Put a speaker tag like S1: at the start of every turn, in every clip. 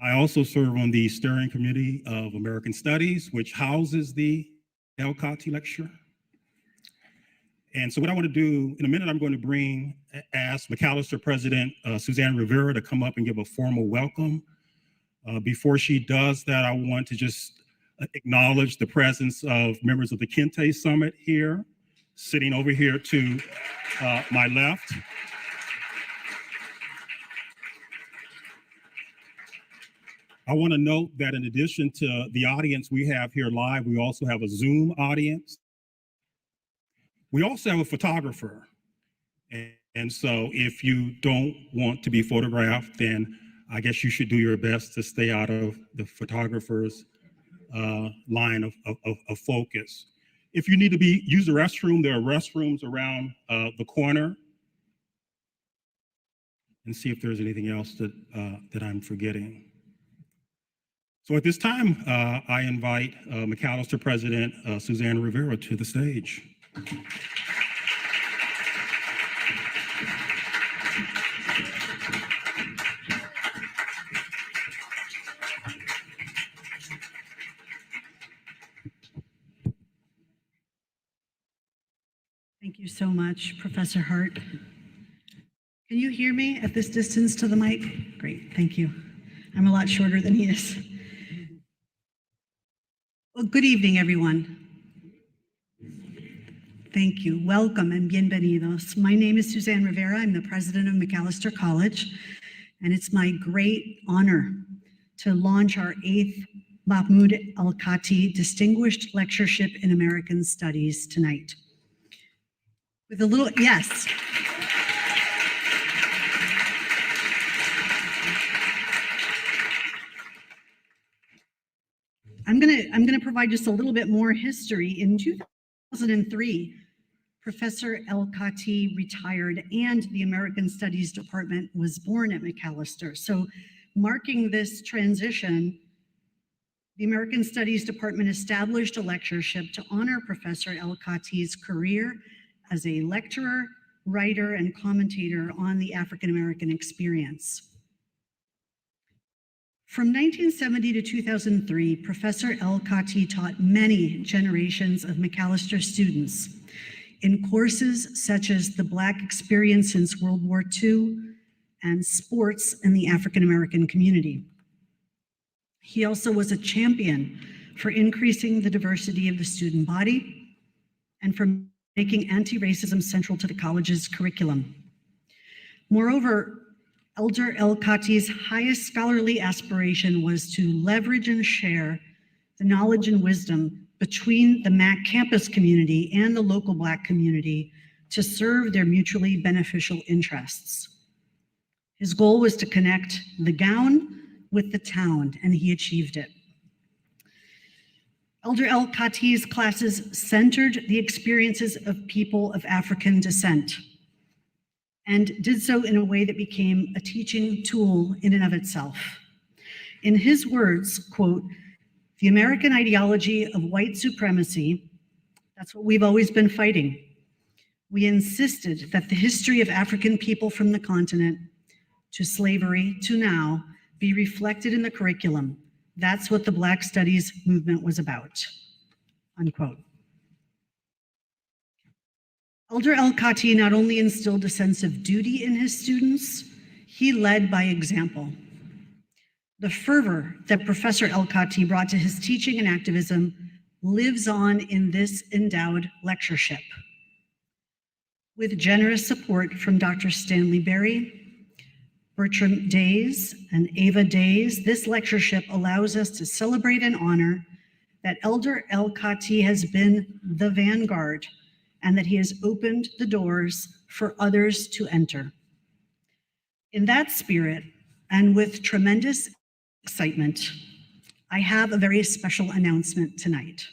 S1: I also serve on the steering committee of American Studies, which houses the Ywca lecture. And so what I want to do, in a minute, I'm going to ask Macalester President Suzanne Rivera to come up and give a formal welcome. Before she does that, I want to just acknowledge the presence of members of the Kente Summit here, sitting over here to my left. I want to note that in addition to the audience we have here live, we also have a Zoom audience. We also have a photographer. And so if you don't want to be photographed, then I guess you should do your best to stay out of the photographer's line of focus. If you need to use the restroom, there are restrooms around the corner. And see if there's anything else that I'm forgetting. So at this time, I invite Macalester President Suzanne Rivera to the stage.
S2: Thank you so much, Professor Hart. Can you hear me at this distance to the mic? Great, thank you. I'm a lot shorter than he is. Well, good evening, everyone. Thank you. Welcome and bienvenidos. My name is Suzanne Rivera. I'm the president of Macalester College, and it's my great honor to launch our 8th Mahmoud Al-Kati Distinguished Lectureship in American Studies tonight. With a little, yes. I'm gonna provide just a little bit more history. In 2003, Professor Al-Kati retired and the American Studies Department was born at Macalester. So marking this transition, the American Studies Department established a lectureship to honor Professor Al-Kati's career as a lecturer, writer, and commentator on the African American experience. From 1970 to 2003, Professor Al-Kati taught many generations of Macalester students in courses such as the Black Experience since World War II and sports in the African American community. He also was a champion for increasing the diversity of the student body and for making anti-racism central to the college's curriculum. Moreover, Elder Al-Kati's highest scholarly aspiration was to leverage and share the knowledge and wisdom between the MAC campus community and the local Black community to serve their mutually beneficial interests. His goal was to connect the gown with the town, and he achieved it. Elder Al-Kati's classes centered the experiences of people of African descent, and did so in a way that became a teaching tool in and of itself. In his words, quote, "The American ideology of white supremacy, that's what we've always been fighting. We insisted that the history of African people from the continent to slavery to now be reflected in the curriculum. That's what the Black Studies movement was about," unquote. Elder Al-Kati not only instilled a sense of duty in his students, he led by example. The fervor that Professor Al-Kati brought to his teaching and activism lives on in this endowed lectureship. With generous support from Dr. Stanley Berry, Bertram Days, and Ava Days, this lectureship allows us to celebrate and honor that Elder Al-Kati has been the vanguard and that he has opened the doors for others to enter. In that spirit, and with tremendous excitement, I have a very special announcement tonight.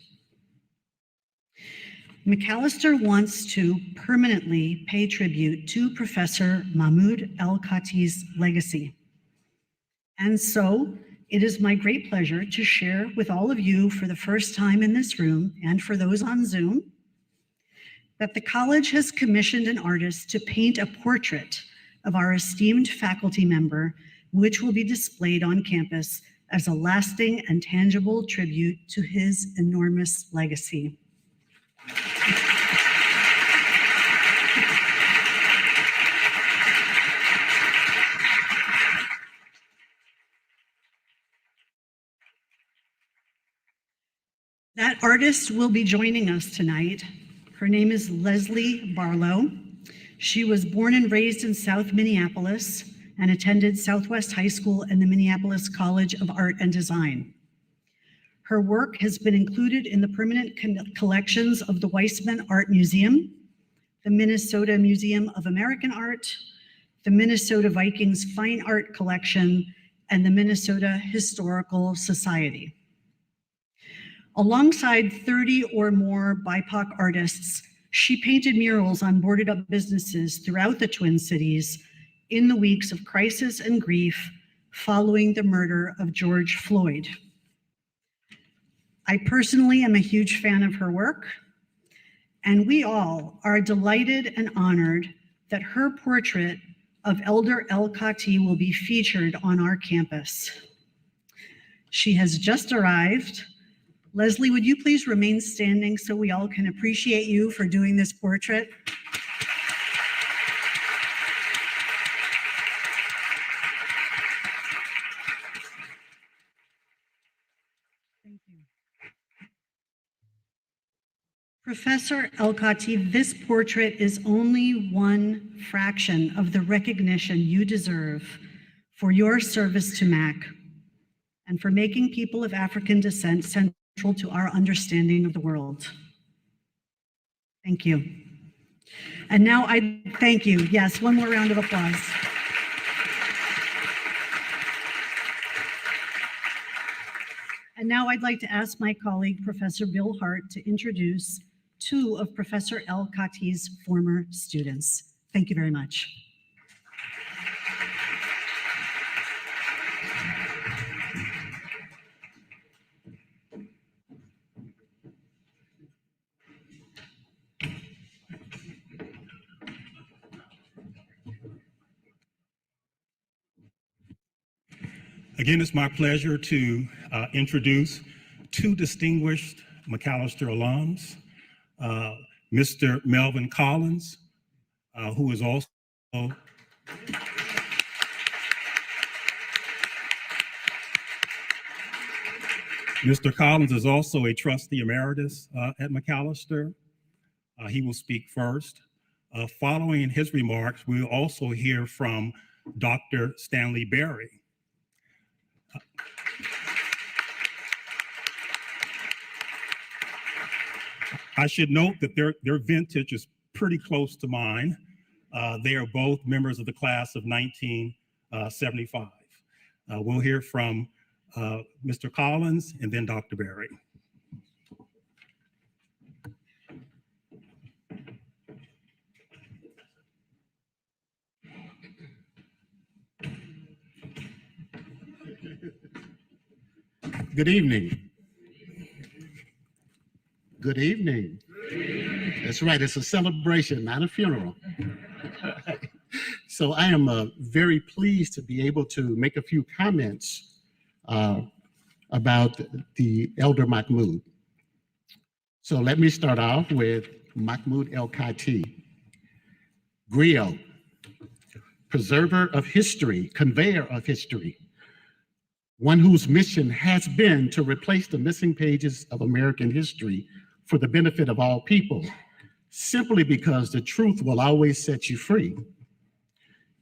S2: Macalester wants to permanently pay tribute to Professor Mahmoud Al-Kati's legacy. And so it is my great pleasure to share with all of you for the first time in this room and for those on Zoom that the college has commissioned an artist to paint a portrait of our esteemed faculty member, which will be displayed on campus as a lasting and tangible tribute to his enormous legacy. That artist will be joining us tonight. Her name is Leslie Barlow. She was born and raised in South Minneapolis and attended Southwest High School and the Minneapolis College of Art and Design. Her work has been included in the permanent collections of the Weissman Art Museum, the Minnesota Museum of American Art, the Minnesota Vikings Fine Art Collection, and the Minnesota Historical Society. Alongside 30 or more BIPOC artists, she painted murals on boarded up businesses throughout the Twin Cities in the weeks of crisis and grief following the murder of George Floyd. I personally am a huge fan of her work, and we all are delighted and honored that her portrait of Elder Ywca will be featured on our campus. She has just arrived. Leslie, would you please remain standing so we all can appreciate you for doing this portrait? Thank you. Professor Ywca, this portrait is only one fraction of the recognition you deserve for your service to MAC and for making people of African descent central to our understanding of the world. Thank you. And now I thank you. Yes, one more round of applause. And now I'd like to ask my colleague, Professor Bill Hart, to introduce two of Professor Ywca's former students. Thank you very much.
S1: Again, it's my pleasure to introduce two distinguished Macalester alums, Mr. Melvin Collins, who is also Mr. Collins is also a trustee emeritus at Macalester. He will speak first. Following his remarks, we'll also hear from Dr. Stanley Berry. I should note that their vintage is pretty close to mine. They are both members of the class of 1975. We'll hear from Mr. Collins and then Dr. Berry.
S3: Good evening. Good evening. That's right, it's a celebration, not a funeral. So I am very pleased to be able to make a few comments about the Elder Mahmoud. So let me start off with Mahmoud Ywca, griot, preserver of history, conveyor of history, one whose mission has been to replace the missing pages of American history for the benefit of all people, simply because the truth will always set you free.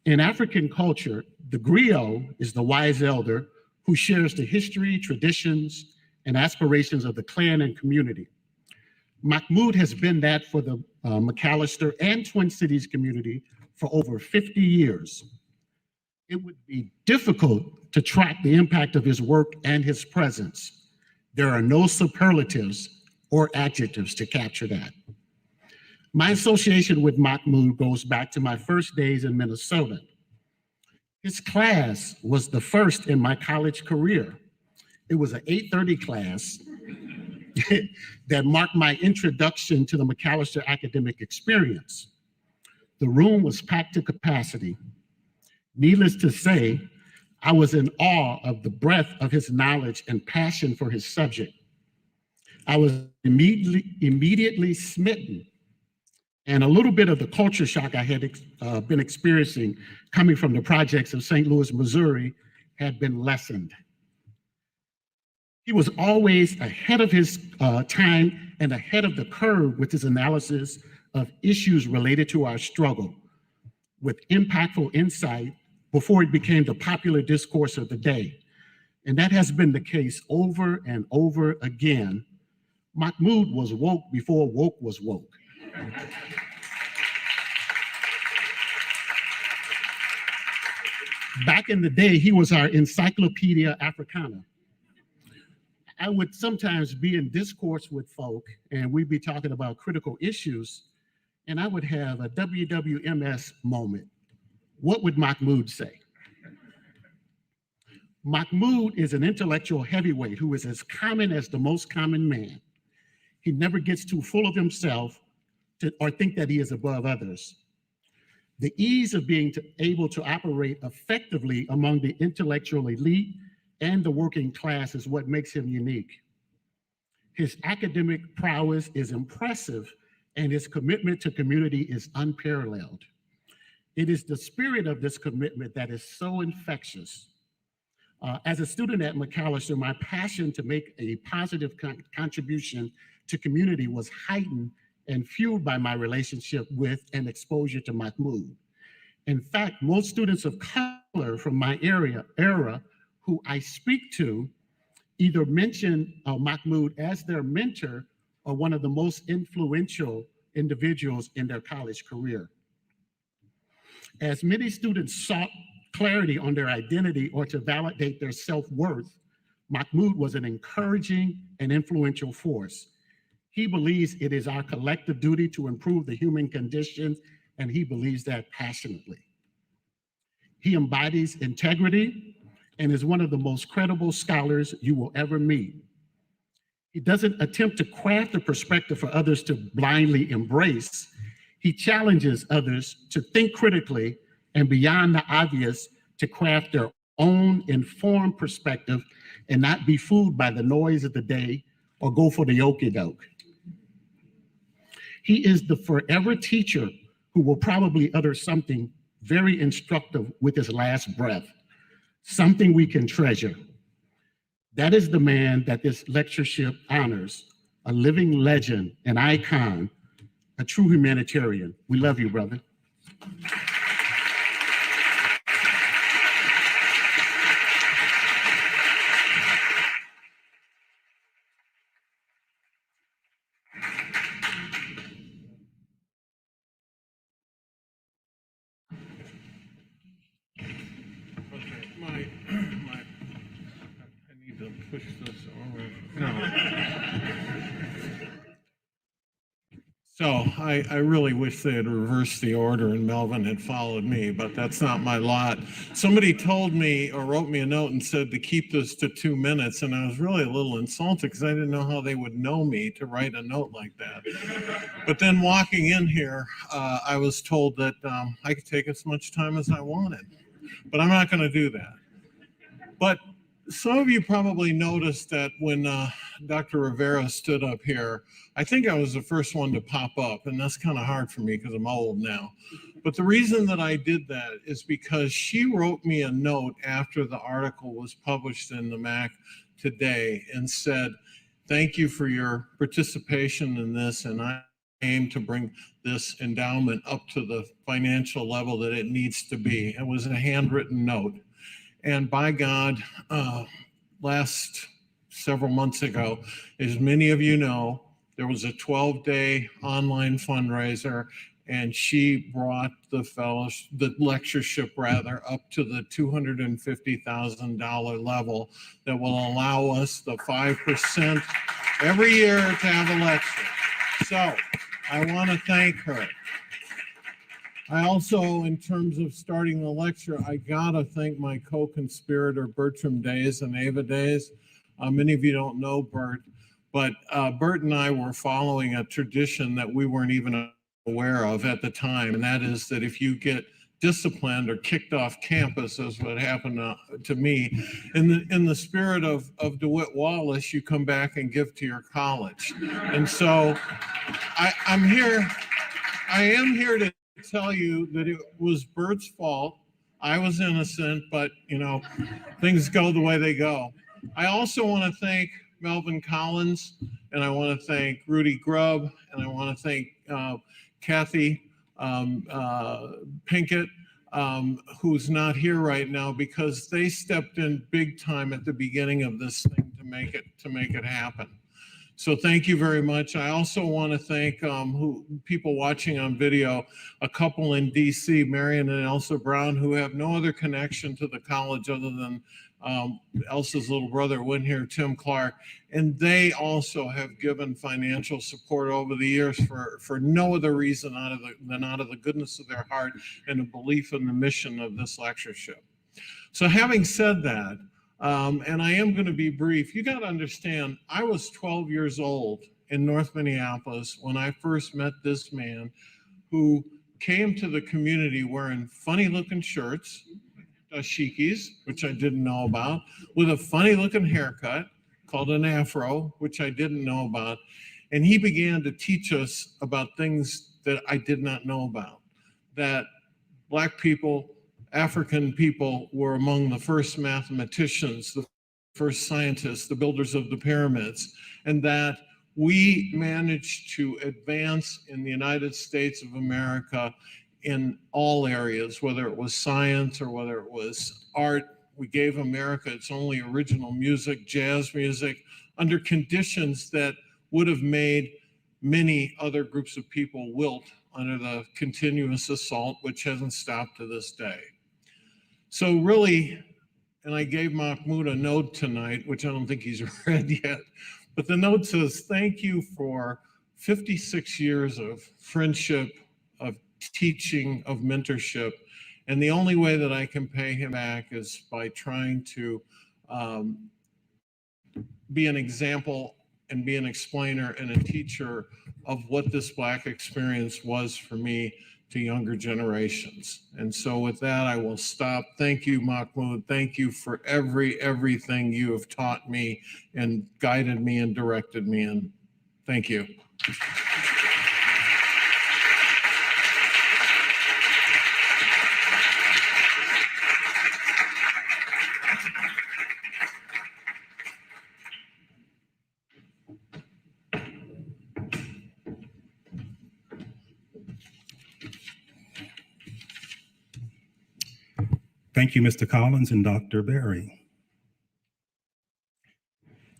S3: In African culture, the griot is the wise elder who shares the history, traditions, and aspirations of the clan and community. Mahmoud has been that for the Macalester and Twin Cities community for over 50 years. It would be difficult to track the impact of his work and his presence. There are no superlatives or adjectives to capture that. My association with Mahmoud goes back to my first days in Minnesota. His class was the first in my college career. It was an 8:30 class that marked my introduction to the Macalester academic experience. The room was packed to capacity. Needless to say, I was in awe of the breadth of his knowledge and passion for his subject. I was immediately smitten, and a little bit of the culture shock I had been experiencing coming from the projects of St. Louis, Missouri, had been lessened. He was always ahead of his time and ahead of the curve with his analysis of issues related to our struggle, with impactful insight before it became the popular discourse of the day. And that has been the case over and over again. Mahmoud was woke before woke was woke. Back in the day, he was our Encyclopedia Africana. I would sometimes be in discourse with folk, and we'd be talking about critical issues, and I would have a WWMS moment. What would Mahmoud say? Mahmoud is an intellectual heavyweight who is as common as the most common man. He never gets too full of himself or think that he is above others. The ease of being able to operate effectively among the intellectual elite and the working class is what makes him unique. His academic prowess is impressive, and his commitment to community is unparalleled. It is the spirit of this commitment that is so infectious. As a student at Macalester, my passion to make a positive contribution to community was heightened and fueled by my relationship with and exposure to Mahmoud. In fact, most students of color from my era who I speak to either mention Mahmoud as their mentor or one of the most influential individuals in their college career. As many students sought clarity on their identity or to validate their self-worth, Mahmoud was an encouraging and influential force. He believes it is our collective duty to improve the human condition, and he believes that passionately. He embodies integrity and is one of the most credible scholars you will ever meet. He doesn't attempt to craft a perspective for others to blindly embrace. He challenges others to think critically and beyond the obvious to craft their own informed perspective and not be fooled by the noise of the day or go for the okey-doke. He is the forever teacher who will probably utter something very instructive with his last breath, something we can treasure. That is the man that this lectureship honors, a living legend, an icon, a true humanitarian. We love you, brother.
S4: I need to push this over. No. So I really wish they had reversed the order and Melvin had followed me, but that's not my lot. Somebody told me or wrote me a note and said to keep this to 2 minutes, and I was really a little insulted because I didn't know how they would know me to write a note like that. But then walking in here, I was told that I could take as much time as I wanted, but I'm not going to do that. But some of you probably noticed that when Dr. Rivera stood up here, I think I was the first one to pop up, and that's kind of hard for me because I'm old now. But the reason that I did that is because she wrote me a note after the article was published in the Mac today and said, thank you for your participation in this, and I aim to bring this endowment up to the financial level that it needs to be. It was a handwritten note. And by God, last several months ago, as many of you know, there was a 12-day online fundraiser, and she brought the lectureship up to the $250,000 level that will allow us the 5% every year to have a lecture. So I want to thank her. I also, in terms of starting the lecture, I gotta thank my co-conspirator, Bertram Days and Ava Days. Many of you don't know Bert, but Bert and I were following a tradition that we weren't even aware of at the time, and that is that if you get disciplined or kicked off campus, as what happened to me. In the spirit of DeWitt Wallace, you come back and give to your college. And so I am here to tell you that it was Bert's fault. I was innocent, but things go the way they go. I also want to thank Melvin Collins, and I want to thank Rudy Grubb, and I want to thank Kathy Pinkett, who's not here right now, because they stepped in big time at the beginning of this thing to make it happen. So thank you very much. I also want to thank people watching on video, a couple in DC, Marion and Elsa Brown, who have no other connection to the college other than Elsa's little brother went here, Tim Clark, and they also have given financial support over the years for no other reason than out of the goodness of their heart and a belief in the mission of this lectureship. So having said that, and I am going to be brief, you got to understand, I was 12 years old in North Minneapolis when I first met this man who came to the community wearing funny looking shirts, dashikis, which I didn't know about, with a funny looking haircut called an afro, which I didn't know about. And he began to teach us about things that I did not know about, that Black people, African people were among the first mathematicians, the first scientists, the builders of the pyramids, and that we managed to advance in the United States of America in all areas, whether it was science or whether it was art. We gave America its only original music, jazz music, under conditions that would have made many other groups of people wilt under the continuous assault, which hasn't stopped to this day. So really, and I gave Mahmoud a note tonight, which I don't think he's read yet, but the note says, thank you for 56 years of friendship, of teaching, of mentorship. And the only way that I can pay him back is by trying to be an example and be an explainer and a teacher of what this Black experience was for me to younger generations. And so with that, I will stop. Thank you, Mahmoud. Thank you for everything you have taught me and guided me and directed me in. Thank you.
S1: Thank you, Mr. Collins and Dr. Berry.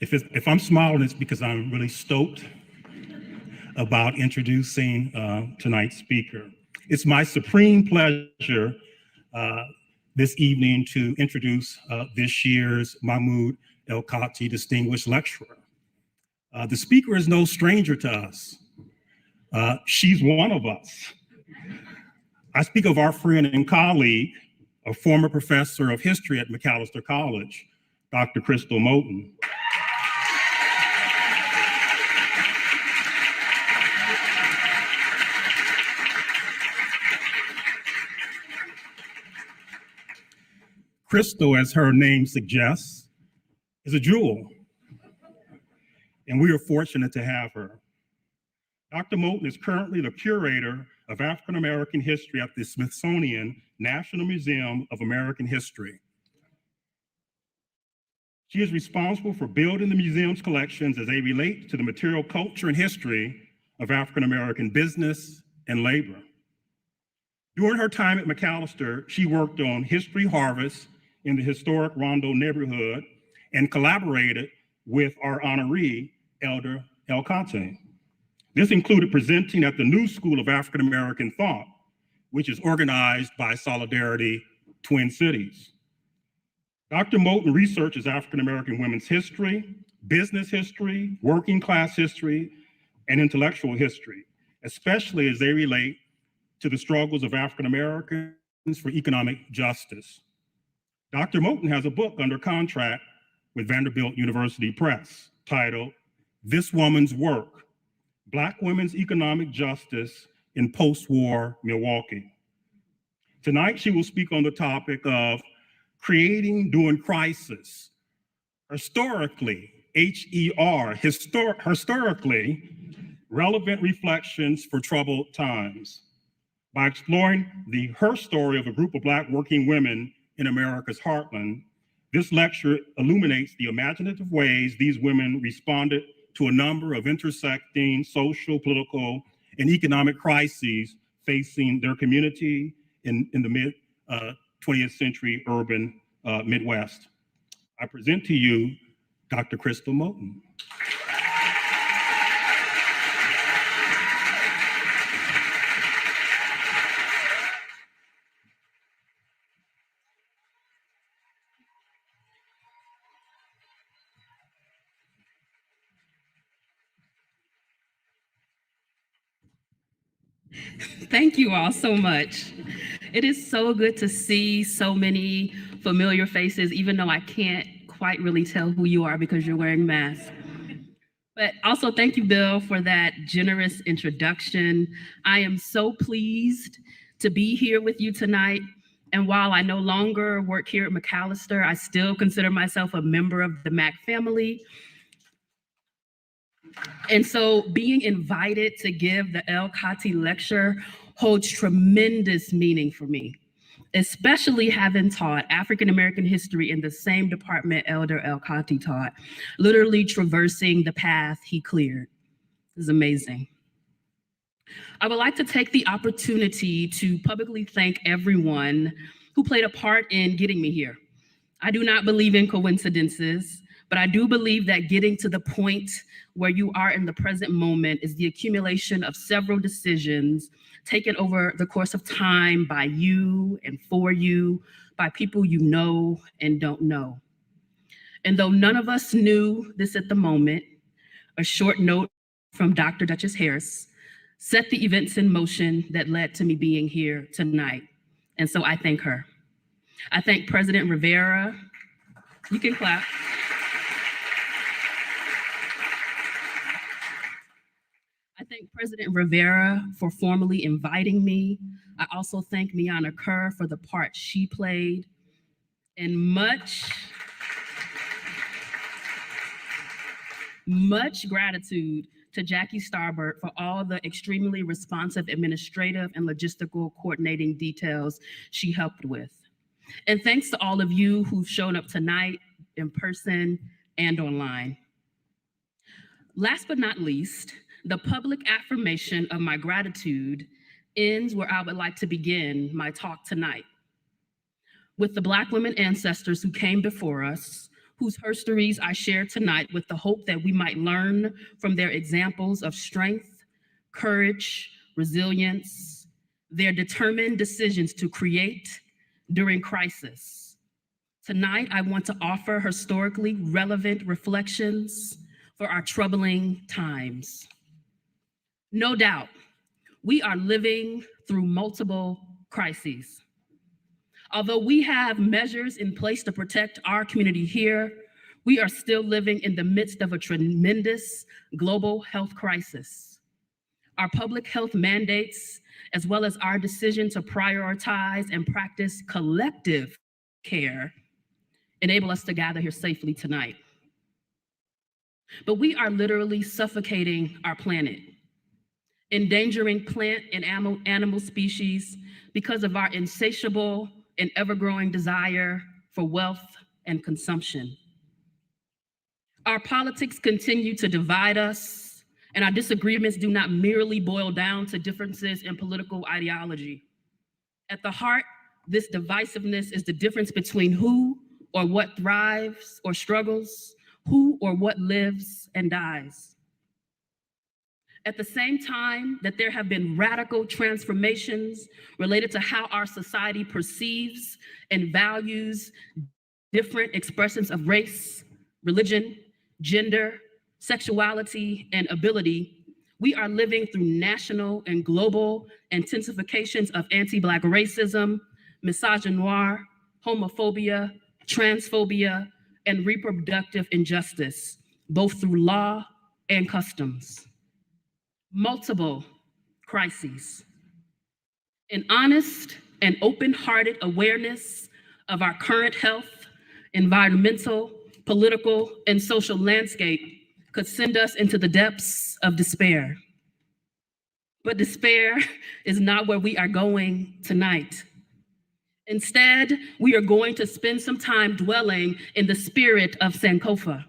S1: If I'm smiling, it's because I'm really stoked about introducing tonight's speaker. It's my supreme pleasure this evening to introduce this year's Mahmoud El-Kati Distinguished Lecturer. The speaker is no stranger to us. She's one of us. I speak of our friend and colleague, a former professor of history at Macalester College, Dr. Crystal Moton. Crystal, as her name suggests, is a jewel, and we are fortunate to have her. Dr. Moton is currently the curator of African American history at the Smithsonian National Museum of American History. She is responsible for building the museum's collections as they relate to the material culture and history of African American business and labor. During her time at Macalester, she worked on History Harvest in the historic Rondo neighborhood and collaborated with our honoree, Elder El-Kati. This included presenting at the New School of African American Thought, which is organized by Solidarity Twin Cities. Dr. Moton researches African American women's history, business history, working class history, and intellectual history, especially as they relate to the struggles of African Americans for economic justice. Dr. Moton has a book under contract with Vanderbilt University Press titled, This Woman's Work, Black Women's Economic Justice in Post-War Milwaukee. Tonight, she will speak on the topic of creating during crisis. Historically, historically relevant reflections for troubled times. By exploring her story of a group of Black working women in America's heartland, this lecture illuminates the imaginative ways these women responded to a number of intersecting social, political, and economic crises facing their community in the mid-20th century urban Midwest. I present to you Dr. Crystal Moton.
S5: Thank you all so much. It is so good to see so many familiar faces, even though I can't quite really tell who you are because you're wearing masks. But also thank you, Bill, for that generous introduction. I am so pleased to be here with you tonight. And while I no longer work here at Macalester, I still consider myself a member of the Mac family. And so being invited to give the Ywca lecture holds tremendous meaning for me, especially having taught African-American history in the same department Elder Ywca taught, literally traversing the path he cleared. This is amazing. I would like to take the opportunity to publicly thank everyone who played a part in getting me here. I do not believe in coincidences, but I do believe that getting to the point where you are in the present moment is the accumulation of several decisions taken over the course of time by you and for you, by people you know and don't know. And though none of us knew this at the moment, a short note from Dr. Duchess Harris set the events in motion that led to me being here tonight. And so I thank her. I thank President Rivera. You can clap. I thank President Rivera for formally inviting me. I also thank Miana Kerr for the part she played. And much gratitude to Jackie Starbert for all the extremely responsive administrative and logistical coordinating details she helped with. And thanks to all of you who've shown up tonight in person and online. Last but not least, the public affirmation of my gratitude ends where I would like to begin my talk tonight. With the Black women ancestors who came before us, whose histories I share tonight with the hope that we might learn from their examples of strength, courage, resilience, their determined decisions to create during crisis. Tonight, I want to offer historically relevant reflections for our troubling times. No doubt, we are living through multiple crises. Although we have measures in place to protect our community here, we are still living in the midst of a tremendous global health crisis. Our public health mandates, as well as our decision to prioritize and practice collective care, enable us to gather here safely tonight. But we are literally suffocating our planet, endangering plant and animal species because of our insatiable and ever-growing desire for wealth and consumption. Our politics continue to divide us, and our disagreements do not merely boil down to differences in political ideology. At the heart, this divisiveness is the difference between who or what thrives or struggles, who or what lives and dies. At the same time that there have been radical transformations related to how our society perceives and values different expressions of race, religion, gender, sexuality, and ability, we are living through national and global intensifications of anti-Black racism, misogynoir, homophobia, transphobia, and reproductive injustice, both through law and customs. Multiple crises. An honest and open-hearted awareness of our current health, environmental, political, and social landscape could send us into the depths of despair. But despair is not where we are going tonight. Instead, we are going to spend some time dwelling in the spirit of Sankofa,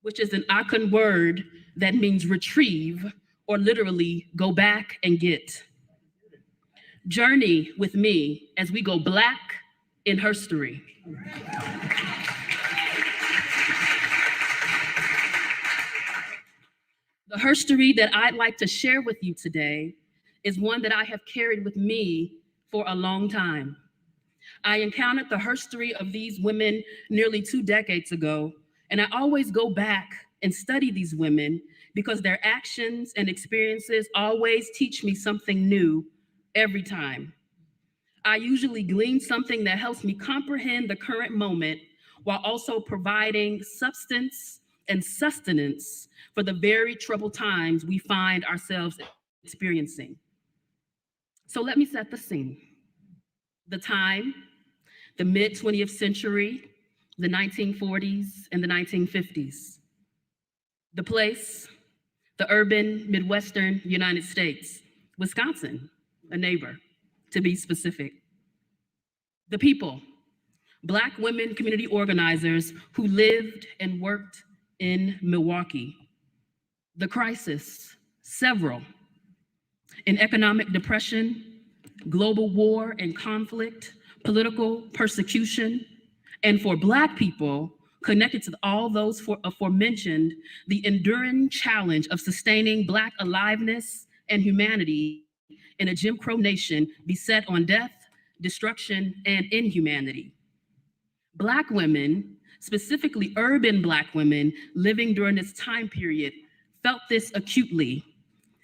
S5: which is an Akan word that means retrieve, or literally go back and get. Journey with me as we go Black in herstory. The herstory that I'd like to share with you today is one that I have carried with me for a long time. I encountered the herstory of these women nearly 2 decades ago, and I always go back and study these women because their actions and experiences always teach me something new every time. I usually glean something that helps me comprehend the current moment while also providing substance and sustenance for the very troubled times we find ourselves experiencing. So let me set the scene. The time, the mid-20th century, the 1940s and the 1950s. The place, the urban Midwestern United States, Wisconsin, a neighbor, to be specific. The people, Black women community organizers who lived and worked in Milwaukee. The crisis, several, in economic depression, global war and conflict, political persecution, and for Black people connected to all those aforementioned, the enduring challenge of sustaining Black aliveness and humanity in a Jim Crow nation beset on death, destruction, and inhumanity. Black women, specifically urban Black women living during this time period, felt this acutely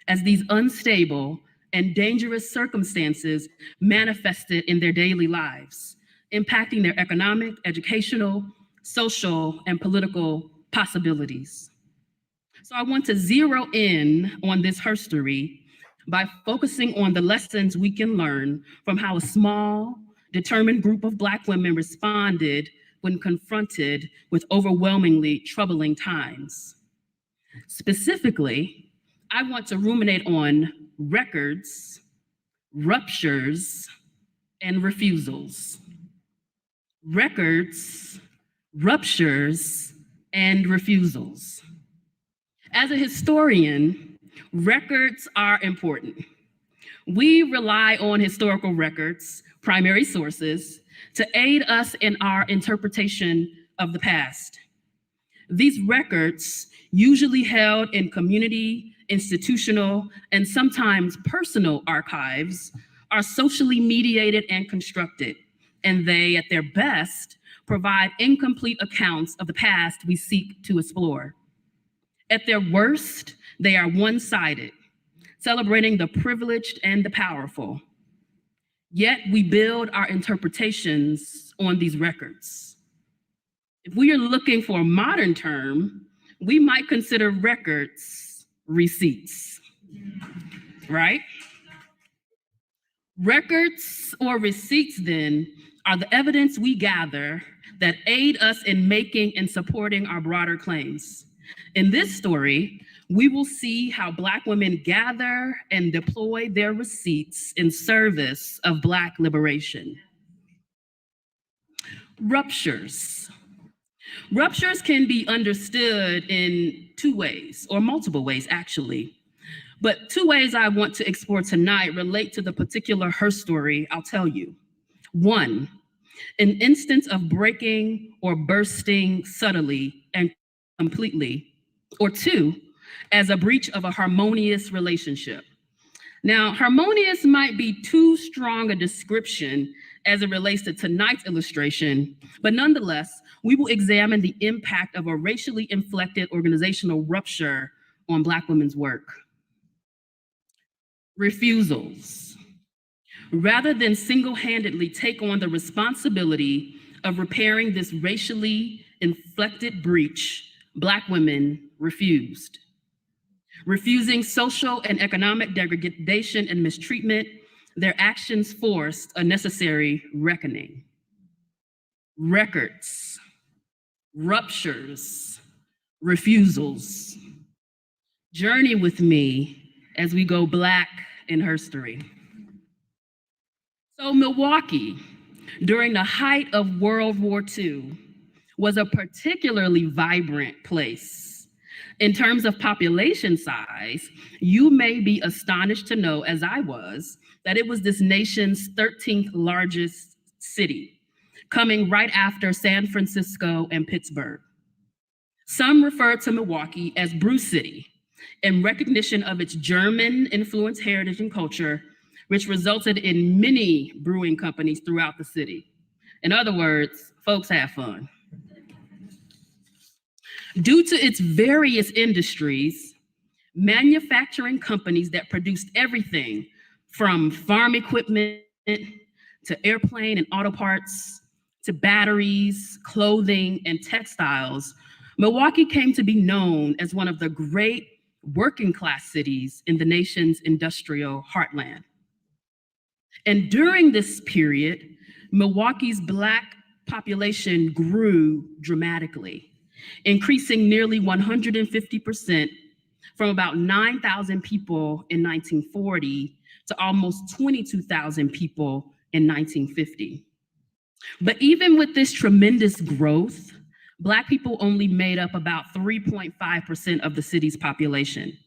S5: as these unstable and dangerous circumstances manifested in their daily lives, impacting their economic, educational, social, and political possibilities. So I want to zero in on this herstory by focusing on the lessons we can learn from how a small, determined group of Black women responded when confronted with overwhelmingly troubling times. Specifically, I want to ruminate on records, ruptures, and refusals. Records, ruptures, and refusals. As a historian, records are important. We rely on historical records, primary sources, to aid us in our interpretation of the past. These records, usually held in community, institutional, and sometimes personal archives, are socially mediated and constructed, and they, at their best, provide incomplete accounts of the past we seek to explore. At their worst, they are one-sided, celebrating the privileged and the powerful. Yet we build our interpretations on these records. If we are looking for a modern term, we might consider records receipts, right? Records or receipts, then, are the evidence we gather that aid us in making and supporting our broader claims. In this story, we will see how Black women gather and deploy their receipts in service of Black liberation. Ruptures. Ruptures can be understood in 2 ways, or multiple ways, actually. But 2 ways I want to explore tonight relate to the particular herstory I'll tell you. 1, an instance of breaking or bursting subtly and completely. Or 2, as a breach of a harmonious relationship. Now, harmonious might be too strong a description as it relates to tonight's illustration, but nonetheless, we will examine the impact of a racially inflected organizational rupture on Black women's work. Refusals. Rather than single-handedly take on the responsibility of repairing this racially inflected breach, Black women refused. Refusing social and economic degradation and mistreatment their actions forced a necessary reckoning. Records, ruptures, refusals. Journey with me as we go Black in history. So Milwaukee, during the height of World War II, was a particularly vibrant place. In terms of population size, you may be astonished to know, as I was, that it was this nation's 13th largest city, coming right after San Francisco and Pittsburgh. Some refer to Milwaukee as Brew City, in recognition of its German-influenced heritage and culture, which resulted in many brewing companies throughout the city. In other words, folks have fun. Due to its various industries, manufacturing companies that produced everything from farm equipment to airplane and auto parts to batteries, clothing, and textiles, Milwaukee came to be known as one of the great working class cities in the nation's industrial heartland. And during this period, Milwaukee's Black population grew dramatically, increasing nearly 150% from about 9,000 people in 1940 to almost 22,000 people in 1950. But even with this tremendous growth, Black people only made up about 3.5% of the city's population.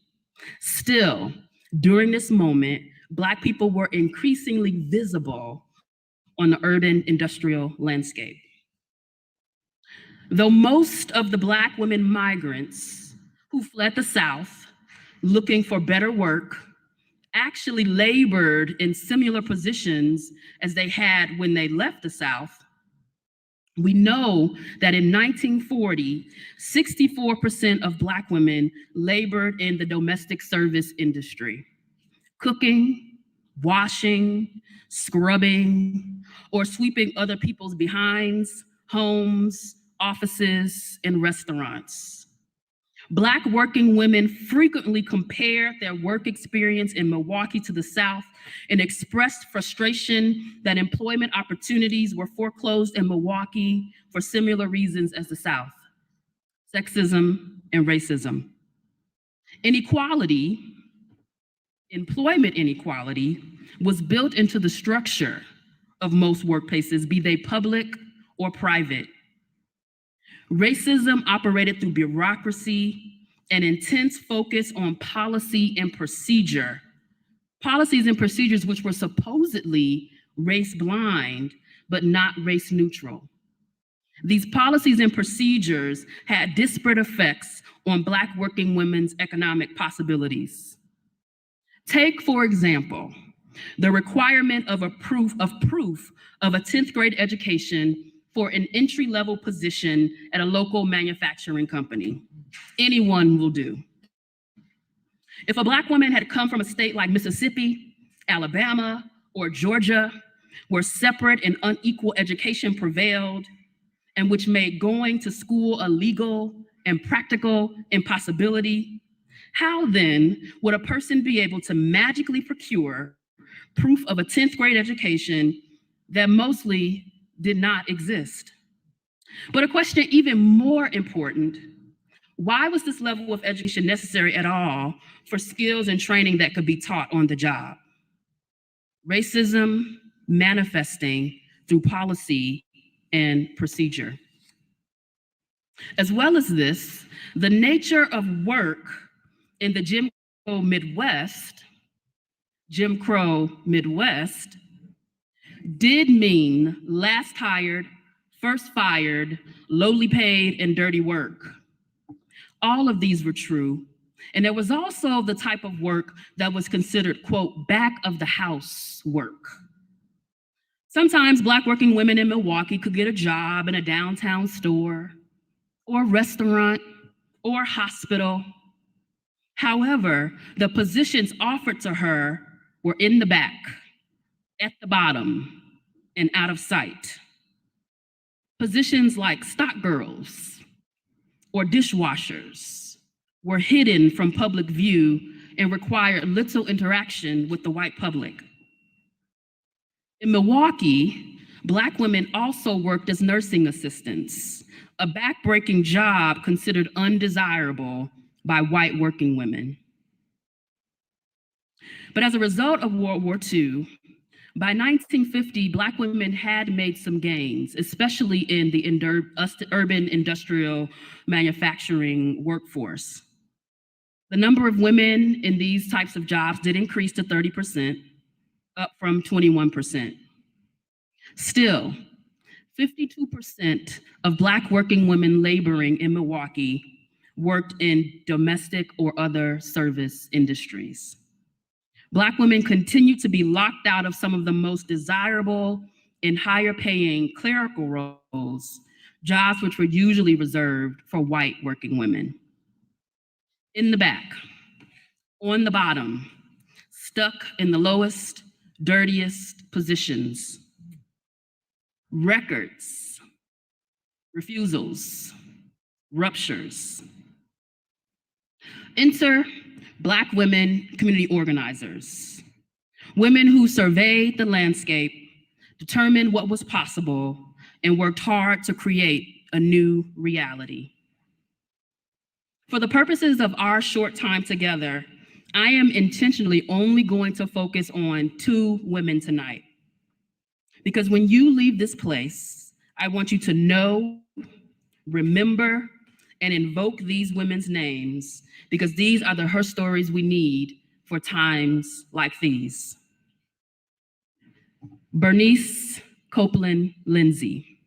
S5: Still, during this moment, Black people were increasingly visible on the urban industrial landscape. Though most of the Black women migrants who fled the South looking for better work actually labored in similar positions as they had when they left the South, we know that in 1940, 64% of Black women labored in the domestic service industry, cooking, washing, scrubbing, or sweeping other people's behinds, homes, offices, and restaurants. Black working women frequently compared their work experience in Milwaukee to the South and expressed frustration that employment opportunities were foreclosed in Milwaukee for similar reasons as the South: sexism and racism. Inequality, employment inequality, was built into the structure of most workplaces, be they public or private. Racism operated through bureaucracy and intense focus on policy and procedure. Policies and procedures which were supposedly race blind, but not race neutral. These policies and procedures had disparate effects on Black working women's economic possibilities. Take, for example, the requirement of proof of a 10th grade education for an entry-level position at a local manufacturing company. Anyone will do. If a Black woman had come from a state like Mississippi, Alabama, or Georgia, where separate and unequal education prevailed, and which made going to school a legal and practical impossibility, how then would a person be able to magically procure proof of a 10th grade education that mostly did not exist? But a question even more important: why was this level of education necessary at all for skills and training that could be taught on the job? Racism manifesting through policy and procedure. As well as this, the nature of work in the Jim Crow Midwest did mean last hired, first fired, lowly paid, and dirty work. All of these were true. And there was also the type of work that was considered, quote, back of the house work. Sometimes Black working women in Milwaukee could get a job in a downtown store or restaurant or hospital. However, the positions offered to her were in the back, at the bottom, and out of sight. Positions like stock girls or dishwashers were hidden from public view and required little interaction with the white public. In Milwaukee, Black women also worked as nursing assistants, a backbreaking job considered undesirable by white working women. But as a result of World War II, by 1950, Black women had made some gains, especially in the urban industrial manufacturing workforce. The number of women in these types of jobs did increase to 30%, up from 21%. Still, 52% of Black working women laboring in Milwaukee worked in domestic or other service industries. Black women continue to be locked out of some of the most desirable and higher paying clerical roles, jobs which were usually reserved for white working women. In the back, on the bottom, stuck in the lowest, dirtiest positions, records, refusals, ruptures. Enter Black women community organizers, women who surveyed the landscape, determined what was possible, and worked hard to create a new reality. For the purposes of our short time together, I am intentionally only going to focus on 2 women tonight. Because when you leave this place, I want you to know, remember, and invoke these women's names, because these are her stories we need for times like these. Bernice Copeland Lindsay.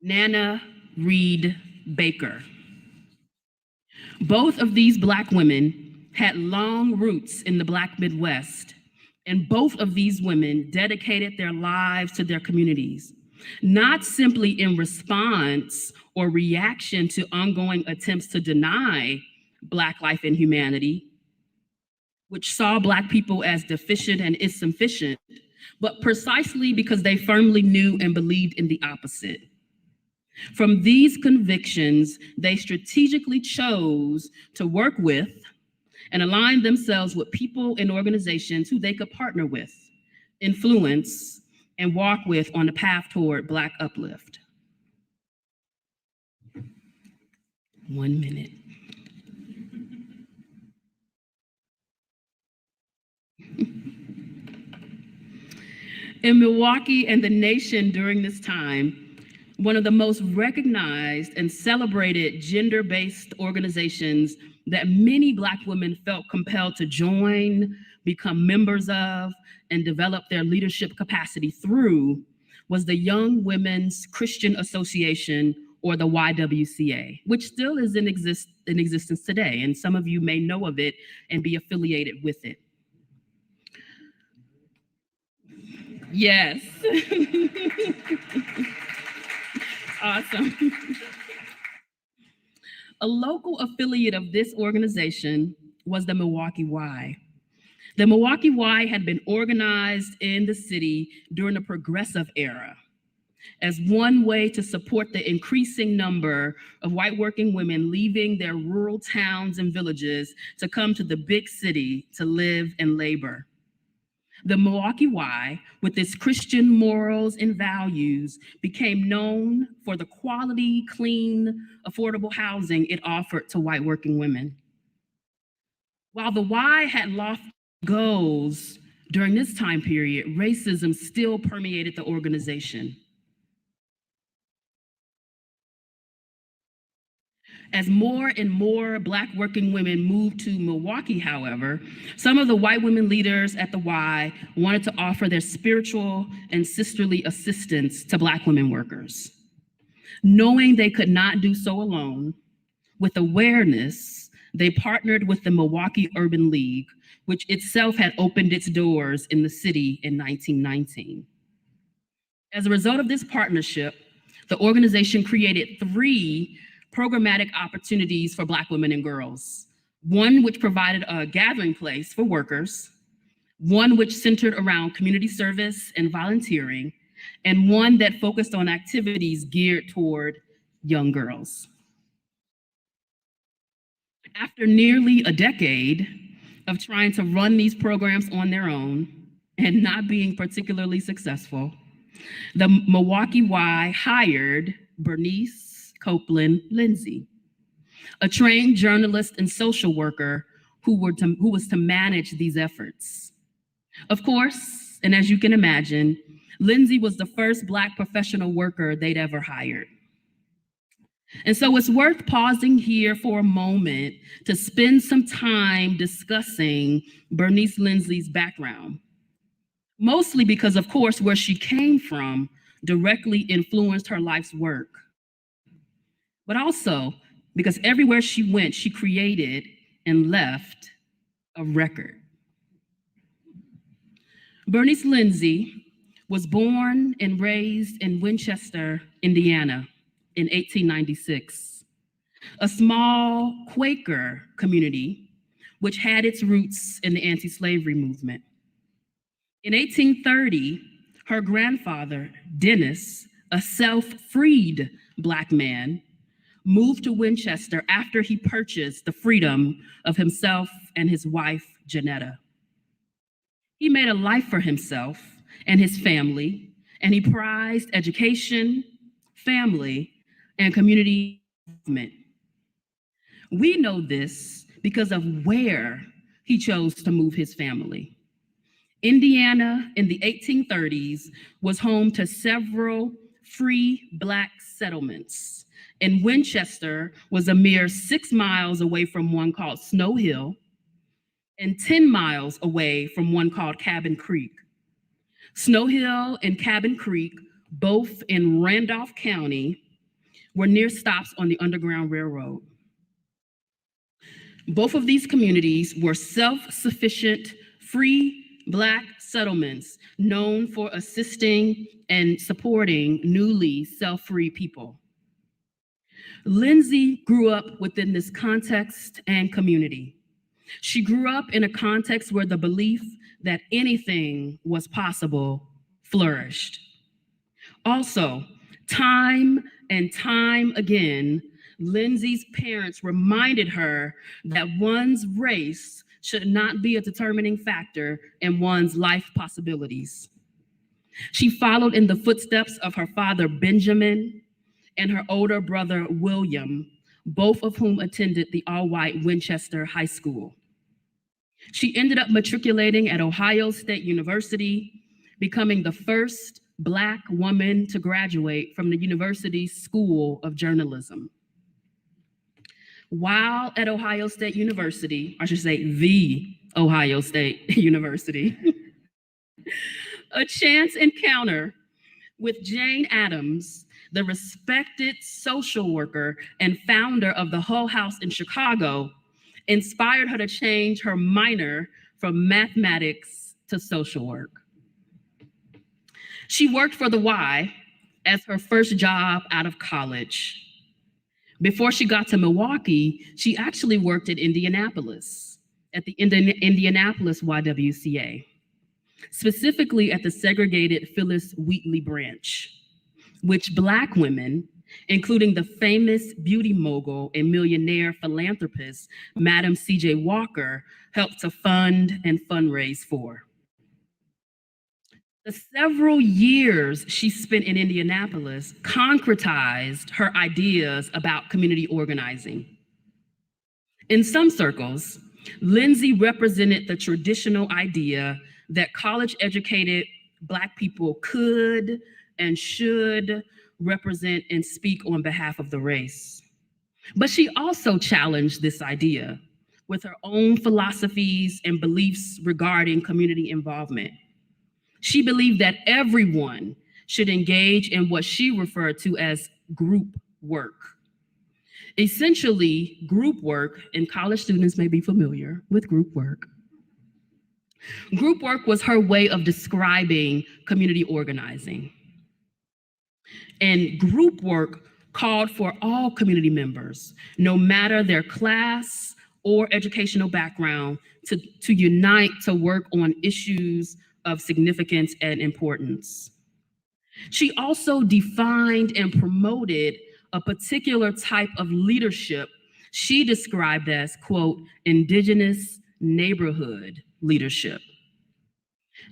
S5: Nana Reed Baker. Both of these Black women had long roots in the Black Midwest, and both of these women dedicated their lives to their communities, not simply in response or reaction to ongoing attempts to deny Black life and humanity, which saw Black people as deficient and insufficient, but precisely because they firmly knew and believed in the opposite. From these convictions, they strategically chose to work with and align themselves with people and organizations who they could partner with, influence, and walk with on the path toward Black uplift. 1 minute. In Milwaukee and the nation during this time, one of the most recognized and celebrated gender-based organizations that many Black women felt compelled to join, become members of, and develop their leadership capacity through was the Young Women's Christian Association, or the YWCA, which still is in existence today, and some of you may know of it and be affiliated with it. Yes. Awesome. A local affiliate of this organization was the Milwaukee Y. The Milwaukee Y had been organized in the city during the Progressive era as one way to support the increasing number of white working women leaving their rural towns and villages to come to the big city to live and labor. The Milwaukee Y, with its Christian morals and values, became known for the quality, clean, affordable housing it offered to white working women. While the Y had lofty goals during this time period, racism still permeated the organization. As more and more Black working women moved to Milwaukee, however, some of the white women leaders at the Y wanted to offer their spiritual and sisterly assistance to Black women workers. Knowing they could not do so alone, with awareness, they partnered with the Milwaukee Urban League, which itself had opened its doors in the city in 1919. As a result of this partnership, the organization created 3 programmatic opportunities for Black women and girls. One which provided a gathering place for workers, one which centered around community service and volunteering, and one that focused on activities geared toward young girls. After nearly a decade of trying to run these programs on their own, and not being particularly successful, the Milwaukee Y hired Bernice Copeland Lindsay, a trained journalist and social worker who was to manage these efforts. Of course, and as you can imagine, Lindsay was the first Black professional worker they'd ever hired. And so it's worth pausing here for a moment to spend some time discussing Bernice Lindsay's background, mostly because, of course, where she came from directly influenced her life's work, but also because everywhere she went, she created and left a record. Bernice Lindsay was born and raised in Winchester, Indiana in 1896, a small Quaker community which had its roots in the anti-slavery movement. In 1830, her grandfather, Dennis, a self-freed Black man, moved to Winchester after he purchased the freedom of himself and his wife, Janetta. He made a life for himself and his family, and he prized education, family, and community involvement. We know this because of where he chose to move his family. Indiana in the 1830s was home to several free Black settlements, and Winchester was a mere 6 miles away from one called Snow Hill and 10 miles away from one called Cabin Creek. Snow Hill and Cabin Creek, both in Randolph County, were near stops on the Underground Railroad. Both of these communities were self-sufficient, free Black settlements known for assisting and supporting newly self-free people. Lindsay grew up within this context and community. She grew up in a context where the belief that anything was possible flourished. Also, time and time again, Lindsay's parents reminded her that one's race should not be a determining factor in one's life possibilities. She followed in the footsteps of her father, Benjamin, and her older brother, William, both of whom attended the all-white Winchester High School. She ended up matriculating at Ohio State University, becoming the first Black woman to graduate from the university's School of Journalism. While at Ohio State University, I should say the Ohio State University, a chance encounter with Jane Addams, the respected social worker and founder of the Hull House in Chicago, inspired her to change her minor from mathematics to social work. She worked for the Y as her first job out of college. Before she got to Milwaukee, she actually worked at Indianapolis, at the Indianapolis YWCA, specifically at the segregated Phyllis Wheatley branch, which Black women, including the famous beauty mogul and millionaire philanthropist, Madam C.J. Walker, helped to fund and fundraise for. The several years she spent in Indianapolis concretized her ideas about community organizing. In some circles, Lindsay represented the traditional idea that college-educated Black people could and should represent and speak on behalf of the race. But she also challenged this idea with her own philosophies and beliefs regarding community involvement. She believed that everyone should engage in what she referred to as group work. Essentially, group work, and college students may be familiar with group work. Group work was her way of describing community organizing. And group work called for all community members, no matter their class or educational background, to unite to work on issues of significance and importance. She also defined and promoted a particular type of leadership she described as, quote, indigenous neighborhood leadership.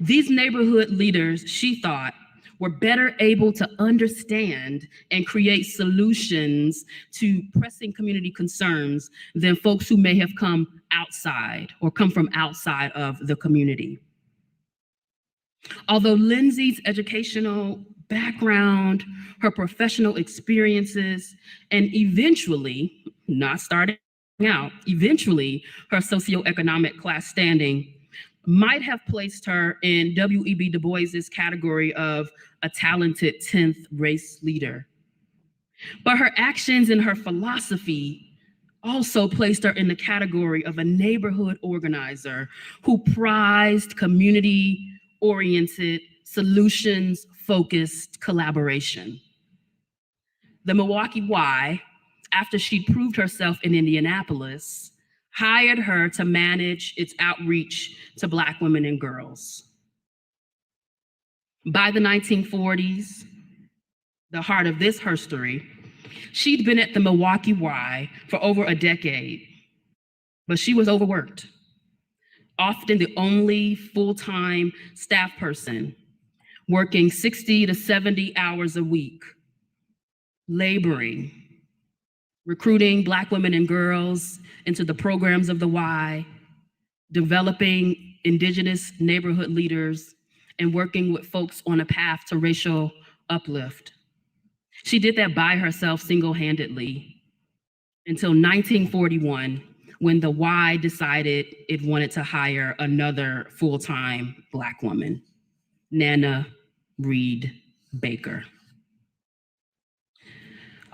S5: These neighborhood leaders, she thought, were better able to understand and create solutions to pressing community concerns than folks who may have come outside or come from outside of the community. Although Lindsay's educational background, her professional experiences, and eventually, not starting out, eventually her socioeconomic class standing might have placed her in W.E.B. Du Bois's category of a talented 10th race leader. But her actions and her philosophy also placed her in the category of a neighborhood organizer who prized community-oriented, solutions-focused collaboration. The Milwaukee Y, after she proved herself in Indianapolis, hired her to manage its outreach to Black women and girls. By the 1940s, the heart of this herstory, she'd been at the Milwaukee Y for over a decade, but she was overworked, often the only full-time staff person, working 60 to 70 hours a week, laboring, recruiting Black women and girls into the programs of the Y, developing Indigenous neighborhood leaders, and working with folks on a path to racial uplift. She did that by herself single-handedly until 1941, when the Y decided it wanted to hire another full-time Black woman, Nana Reed Baker.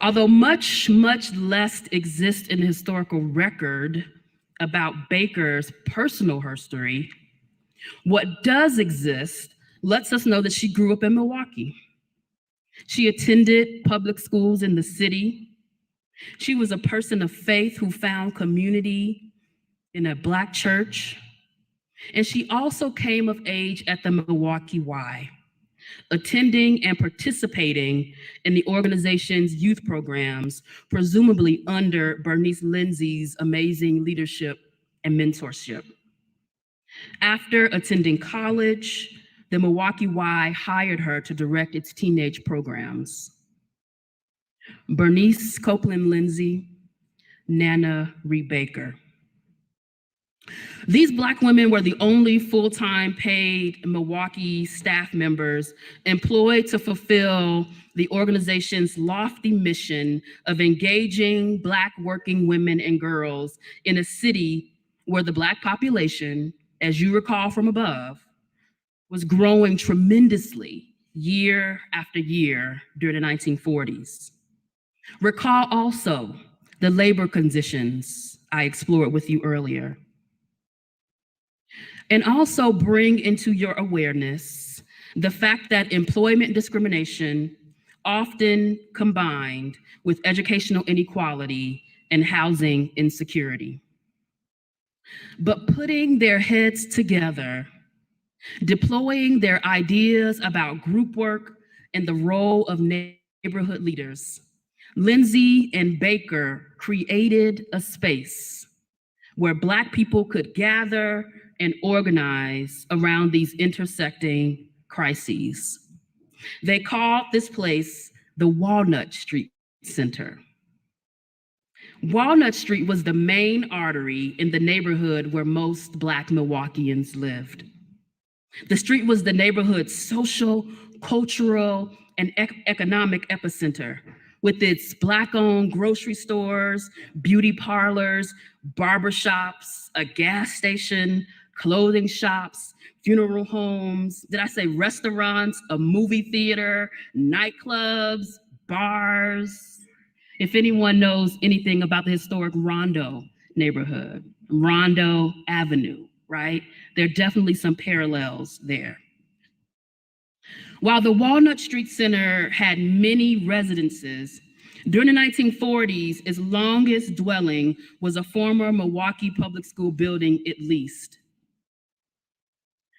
S5: Although much less exists in the historical record about Baker's personal history, what does exist lets us know that she grew up in Milwaukee. She attended public schools in the city. She was a person of faith who found community in a Black church. And she also came of age at the Milwaukee Y, attending and participating in the organization's youth programs, presumably under Bernice Lindsay's amazing leadership and mentorship. After attending college, the Milwaukee Y hired her to direct its teenage programs. Bernice Copeland Lindsay, Nana Reed Baker. These Black women were the only full-time paid Milwaukee staff members employed to fulfill the organization's lofty mission of engaging Black working women and girls in a city where the Black population, as you recall from above, was growing tremendously year after year during the 1940s. Recall also the labor conditions I explored with you earlier. And also bring into your awareness the fact that employment discrimination often combined with educational inequality and housing insecurity. But putting their heads together, deploying their ideas about group work and the role of neighborhood leaders, Lindsay and Baker created a space where Black people could gather and organize around these intersecting crises. They called this place the Walnut Street Center. Walnut Street was the main artery in the neighborhood where most Black Milwaukeeans lived. The street was the neighborhood's social, cultural, and economic epicenter, with its Black-owned grocery stores, beauty parlors, barbershops, a gas station, clothing shops, funeral homes, did I say restaurants, a movie theater, nightclubs, bars. If anyone knows anything about the historic Rondo neighborhood, Rondo Avenue, right? There are definitely some parallels there. While the Walnut Street Center had many residences, during the 1940s, its longest dwelling was a former Milwaukee public school building at least.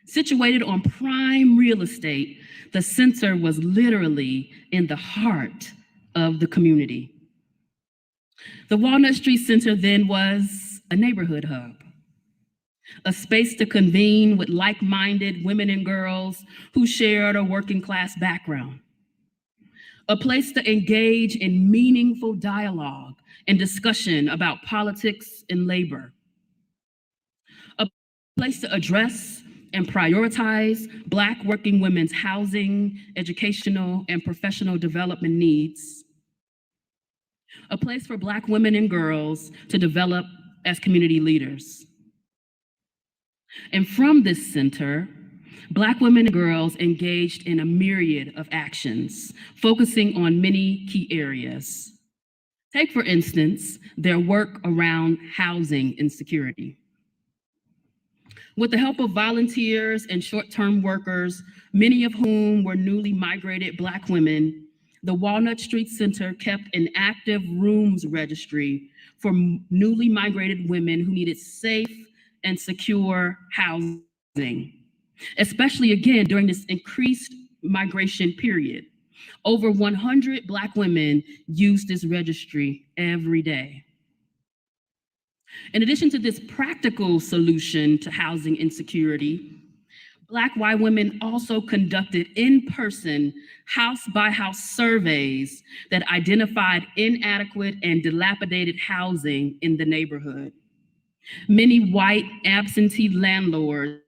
S5: Situated on prime real estate, the center was literally in the heart of the community. The Walnut Street Center then was a neighborhood hub. a space to convene with like-minded women and girls who shared a working-class background, a place to engage in meaningful dialogue and discussion about politics and labor, a place to address and prioritize Black working women's housing, educational, and professional development needs, a place for Black women and girls to develop as community leaders. And from this center, Black women and girls engaged in a myriad of actions, focusing on many key areas. Take, for instance, their work around housing insecurity. With the help of volunteers and short-term workers, many of whom were newly migrated Black women, the Walnut Street Center kept an active rooms registry for newly migrated women who needed safe and secure housing, especially again during this increased migration period. Over 100 Black women use this registry every day. In addition to this practical solution to housing insecurity, Black white women also conducted in-person house-by-house surveys that identified inadequate and dilapidated housing in the neighborhood. Many white absentee landlords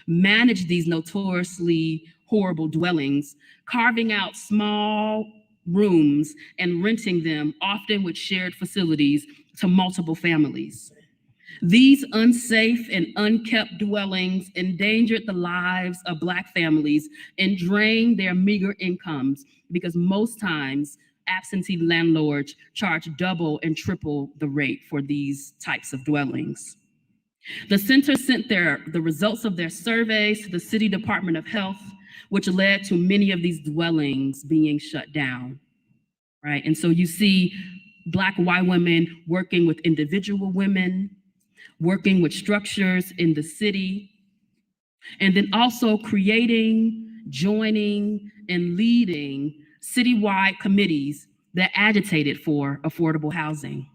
S5: managed these notoriously horrible dwellings, carving out small rooms and renting them, often with shared facilities, to multiple families. These unsafe and unkept dwellings endangered the lives of Black families and drained their meager incomes because most times absentee landlords charge double and triple the rate for these types of dwellings. The center sent the results of their surveys to the City Department of Health, which led to many of these dwellings being shut down, right? And so you see Black white women working with individual women, working with structures in the city, and then also creating, joining, and leading citywide committees that agitated for affordable housing.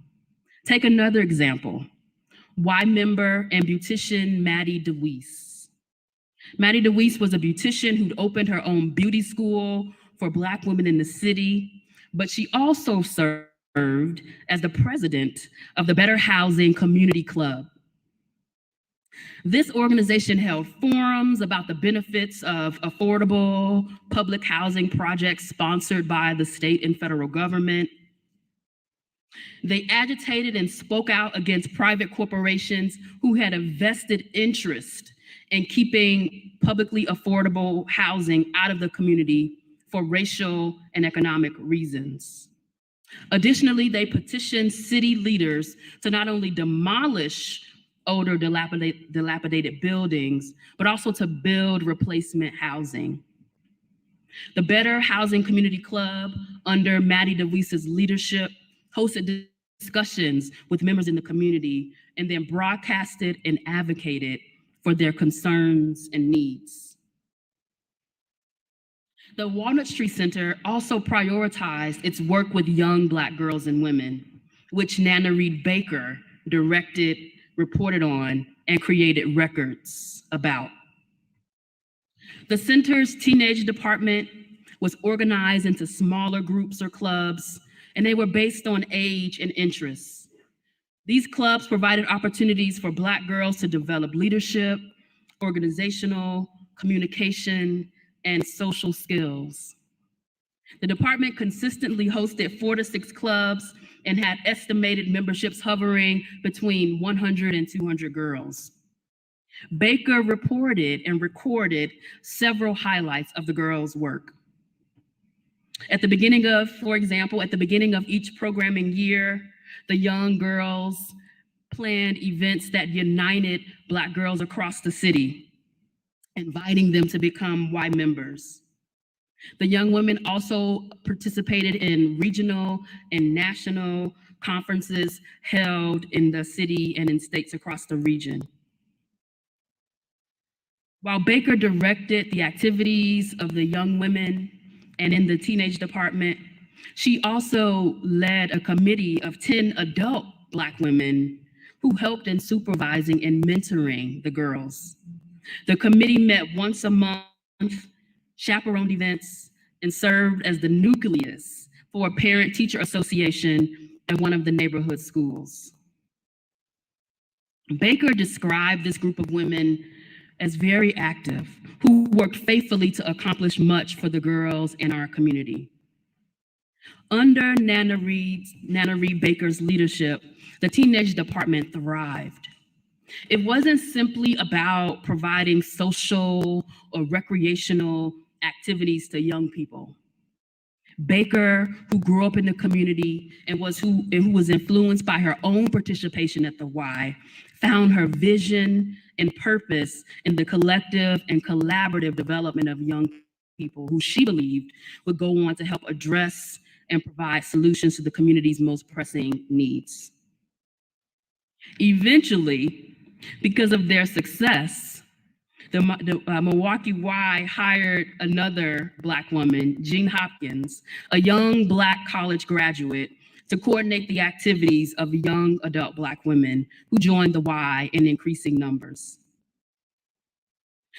S5: Take another example, Y member and beautician Maddie DeWeese. Maddie DeWeese was a beautician who'd opened her own beauty school for Black women in the city, but she also served as the president of the Better Housing Community Club. This organization held forums about the benefits of affordable public housing projects sponsored by the state and federal government. They agitated and spoke out against private corporations who had a vested interest in keeping publicly affordable housing out of the community for racial and economic reasons. Additionally, they petitioned city leaders to not only demolish older dilapidated buildings, but also to build replacement housing. The Better Housing Community Club, under Maddie DeWeese's leadership, hosted discussions with members in the community and then broadcasted and advocated for their concerns and needs. The Walnut Street Center also prioritized its work with young Black girls and women, which Nana Reed Baker directed, reported on, and created records about. The center's teenage department was organized into smaller groups or clubs, and they were based on age and interests. These clubs provided opportunities for Black girls to develop leadership, organizational, communication, and social skills. The department consistently hosted 4 to 6 clubs and had estimated memberships hovering between 100 and 200 girls. Baker reported and recorded several highlights of the girls' work. At the beginning of, for example, at the beginning of each programming year, the young girls planned events that united Black girls across the city, inviting them to become Y members. The young women also participated in regional and national conferences held in the city and in states across the region. While Baker directed the activities of the young women and in the teenage department, she also led a committee of 10 adult Black women who helped in supervising and mentoring the girls. The committee met once a month, chaperoned events, and served as the nucleus for a parent-teacher association at one of the neighborhood schools. Baker described this group of women as very active, who worked faithfully to accomplish much for the girls in our community. Under Nana Reed Baker's leadership, the teenage department thrived. It wasn't simply about providing social or recreational activities to young people. Baker, who grew up in the community and who was influenced by her own participation at the Y, found her vision and purpose in the collective and collaborative development of young people who she believed would go on to help address and provide solutions to the community's most pressing needs. Eventually, because of their success, the Milwaukee Y hired another Black woman, Jean Hopkins, a young Black college graduate, to coordinate the activities of young adult Black women who joined the Y in increasing numbers.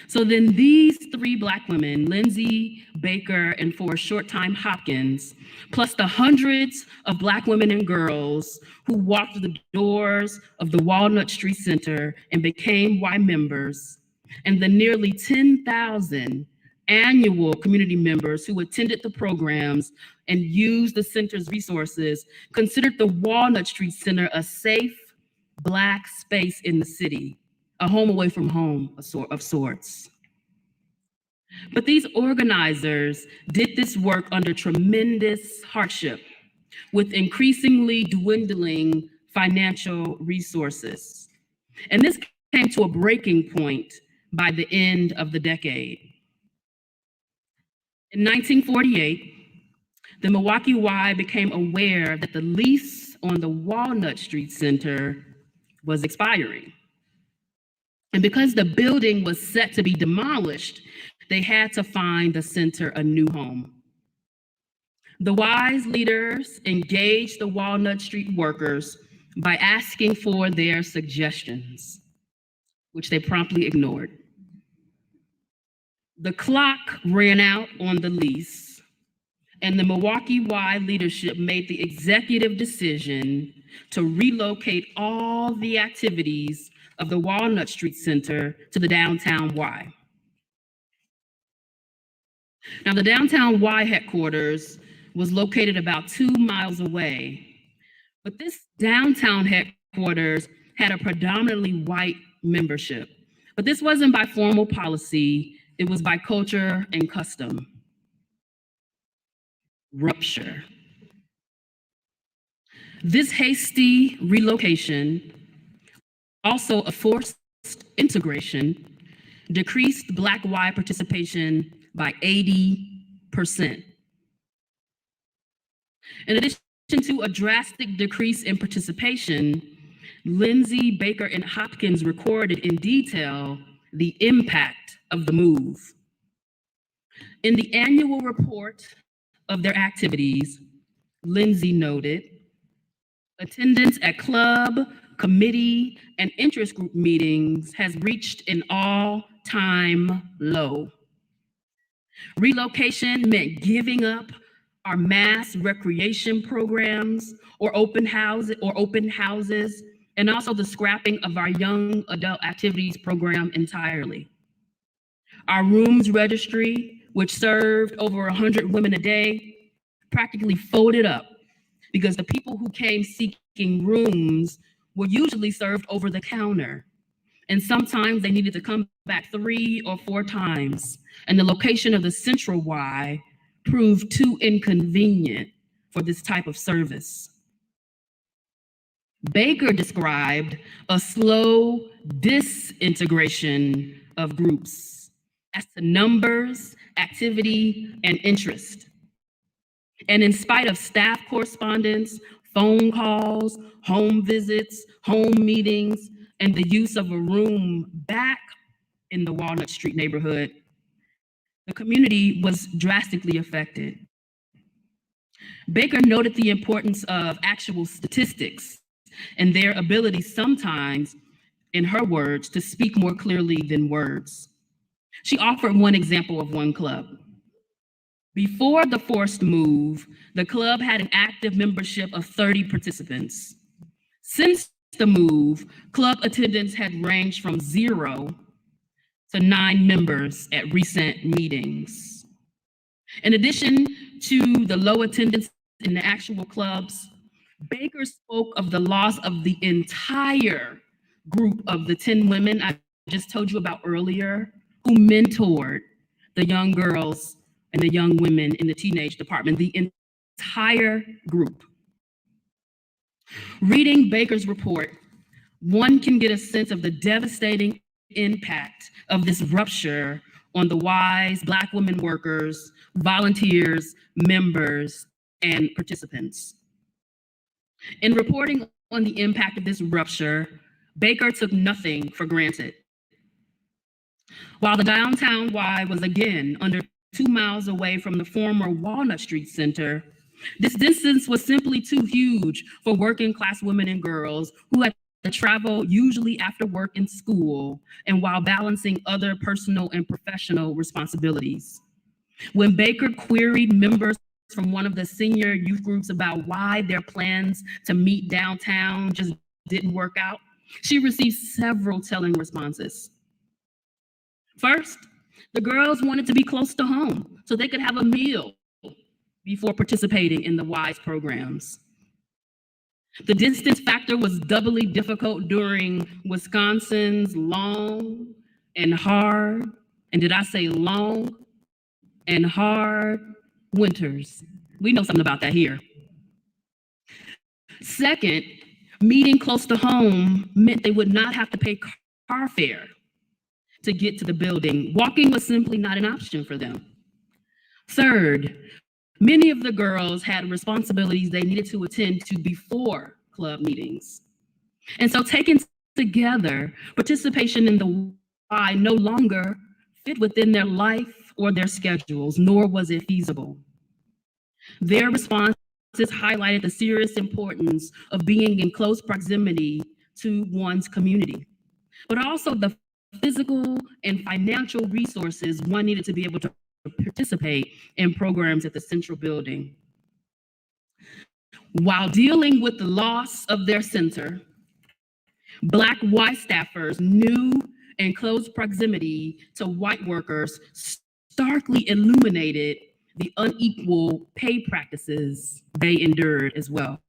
S5: So then these three Black women, Lindsay, Baker, and for a short time Hopkins, plus the hundreds of Black women and girls who walked through the doors of the Walnut Street Center and became Y members, and the nearly 10,000 annual community members who attended the programs and used the center's resources, considered the Walnut Street Center a safe Black space in the city, a home away from home of sorts. But these organizers did this work under tremendous hardship, with increasingly dwindling financial resources. And this came to a breaking point by the end of the decade. In 1948, the Milwaukee Y became aware that the lease on the Walnut Street Center was expiring. And because the building was set to be demolished, they had to find the center a new home. The Y's leaders engaged the Walnut Street workers by asking for their suggestions, which they promptly ignored. The clock ran out on the lease, and the Milwaukee Y leadership made the executive decision to relocate all the activities of the Walnut Street Center to the downtown Y. Now, the downtown Y headquarters was located about 2 miles away, but this downtown headquarters had a predominantly white membership. But this wasn't by formal policy, it was by culture and custom. Rupture. This hasty relocation, also a forced integration, decreased Black Y participation by 80%. In addition to a drastic decrease in participation, Lindsay, Baker, and Hopkins recorded in detail the impact of the move. In the annual report of their activities, Lindsay noted, attendance at club, committee, and interest group meetings has reached an all-time low. Relocation meant giving up our mass recreation programs or open houses, and also the scrapping of our young adult activities program entirely. Our rooms registry, which served over 100 women a day, practically folded up because the people who came seeking rooms were usually served over the counter. And sometimes they needed to come back 3 or 4 times. And the location of the Central Y proved too inconvenient for this type of service. Baker described a slow disintegration of groups as to numbers, activity, and interest. And in spite of staff correspondence, phone calls, home visits, home meetings, and the use of a room back in the Walnut Street neighborhood, the community was drastically affected. Baker noted the importance of actual statistics and their ability sometimes, in her words, to speak more clearly than words. She offered one example of one club. Before the forced move, the club had an active membership of 30 participants. Since the move, club attendance had ranged from 0 to 9 members at recent meetings. In addition to the low attendance in the actual clubs, Baker spoke of the loss of the entire group of the 10 women I just told you about earlier, who mentored the young girls and the young women in the teenage department, the entire group. Reading Baker's report, one can get a sense of the devastating impact of this rupture on the WISE Black women workers, volunteers, members, and participants. In reporting on the impact of this rupture, Baker took nothing for granted. While the downtown Y was again under 2 miles away from the former Walnut Street Center, this distance was simply too huge for working class women and girls who had to travel usually after work and school and while balancing other personal and professional responsibilities. When Baker queried members from one of the senior youth groups about why their plans to meet downtown just didn't work out, she received several telling responses. First, the girls wanted to be close to home so they could have a meal before participating in the WISE programs. The distance factor was doubly difficult during Wisconsin's long and hard, and did I say long and hard winters? We know something about that here. Second, meeting close to home meant they would not have to pay car fare to get to the building. Walking was simply not an option for them. Third, many of the girls had responsibilities they needed to attend to before club meetings. And so taken together, participation in the Y no longer fit within their life or their schedules, nor was it feasible. Their responses highlighted the serious importance of being in close proximity to one's community, but also the physical and financial resources one needed to be able to participate in programs at the central building. While dealing with the loss of their center, Black white staffers knew in close proximity to white workers starkly illuminated the unequal pay practices they endured as well.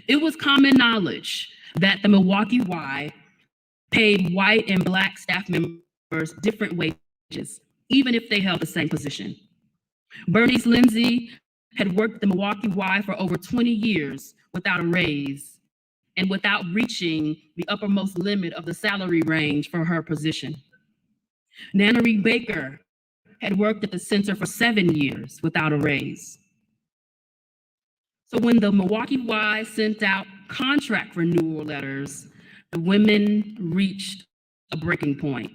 S5: It was common knowledge that the Milwaukee Y paid white and Black staff members different wages, even if they held the same position. Bernice Lindsay had worked at the Milwaukee Y for over 20 years without a raise and without reaching the uppermost limit of the salary range for her position. Nannery Baker had worked at the center for 7 years without a raise. So when the Milwaukee Y sent out contract renewal letters, the women reached a breaking point.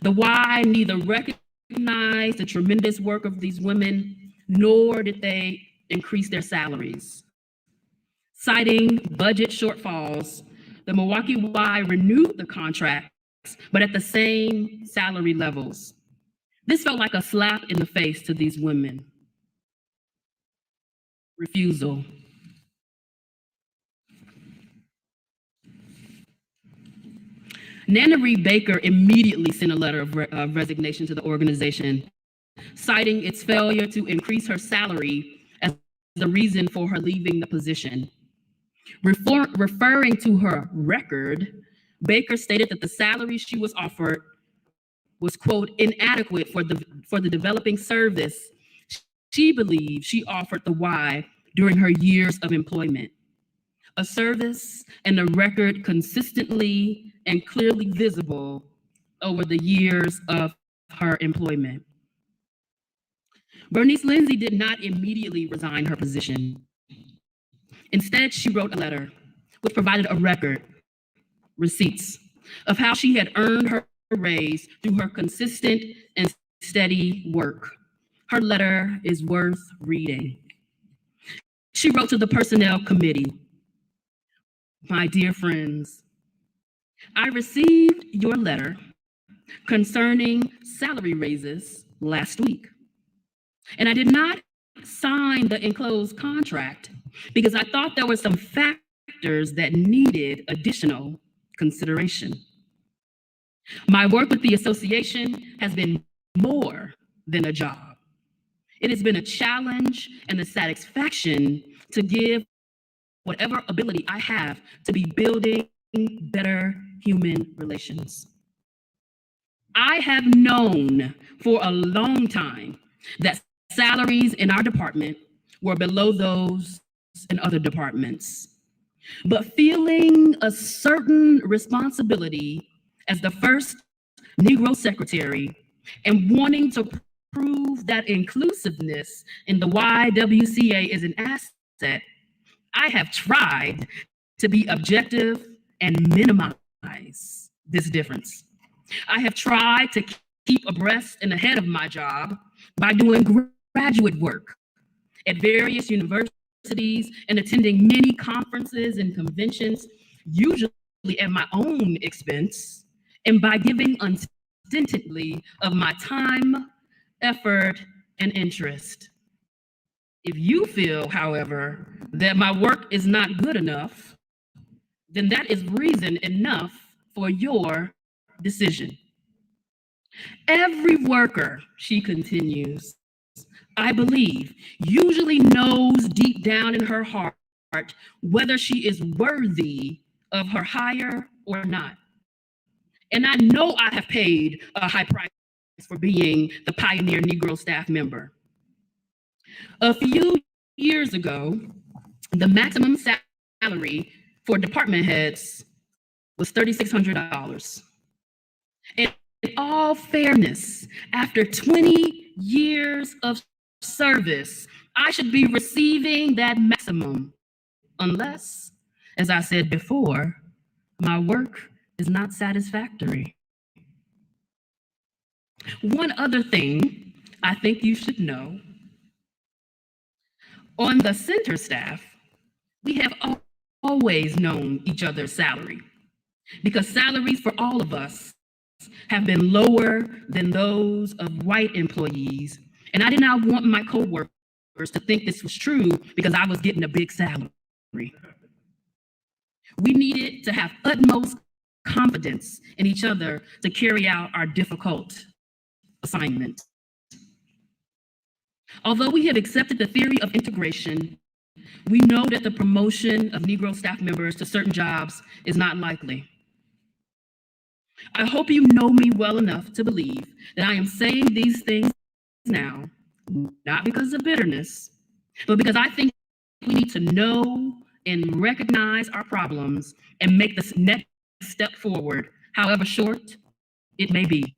S5: The Y neither recognized the tremendous work of these women, nor did they increase their salaries. Citing budget shortfalls, the Milwaukee Y renewed the contracts, but at the same salary levels. This felt like a slap in the face to these women. Refusal. Nannery Baker immediately sent a letter of resignation to the organization, citing its failure to increase her salary as the reason for her leaving the position. Referring to her record, Baker stated that the salary she was offered was, quote, inadequate for the developing service she believed she offered the Y during her years of employment. A service and a record consistently and clearly visible over the years of her employment. Bernice Lindsay did not immediately resign her position. Instead, she wrote a letter which provided a record, receipts, of how she had earned her raise through her consistent and steady work. Her letter is worth reading. She wrote to the personnel committee, my dear friends, I received your letter concerning salary raises last week, and I did not sign the enclosed contract because I thought there were some factors that needed additional consideration. My work with the association has been more than a job. It has been a challenge and a satisfaction to give whatever ability I have to be building better human relations. I have known for a long time that salaries in our department were below those in other departments. But feeling a certain responsibility as the first Negro secretary and wanting to prove that inclusiveness in the YWCA is an asset, I have tried to be objective and minimize this difference. I have tried to keep abreast and ahead of my job by doing graduate work at various universities and attending many conferences and conventions, usually at my own expense, and by giving unstintedly of my time, effort, and interest. If you feel, however, that my work is not good enough, then that is reason enough for your decision. Every worker, she continues, I believe, usually knows deep down in her heart whether she is worthy of her hire or not. And I know I have paid a high price for being the pioneer Negro staff member. A few years ago, the maximum salary for department heads was $3,600. And in all fairness, after 20 years of service, I should be receiving that maximum, unless, as I said before, my work is not satisfactory. One other thing I think you should know, on the center staff, we have always known each other's salary because salaries for all of us have been lower than those of white employees. And I did not want my coworkers to think this was true because I was getting a big salary. We needed to have utmost confidence in each other to carry out our difficult assignment. Although we have accepted the theory of integration, we know that the promotion of Negro staff members to certain jobs is not likely. I hope you know me well enough to believe that I am saying these things now, not because of bitterness, but because I think we need to know and recognize our problems and make the next step forward, however short it may be.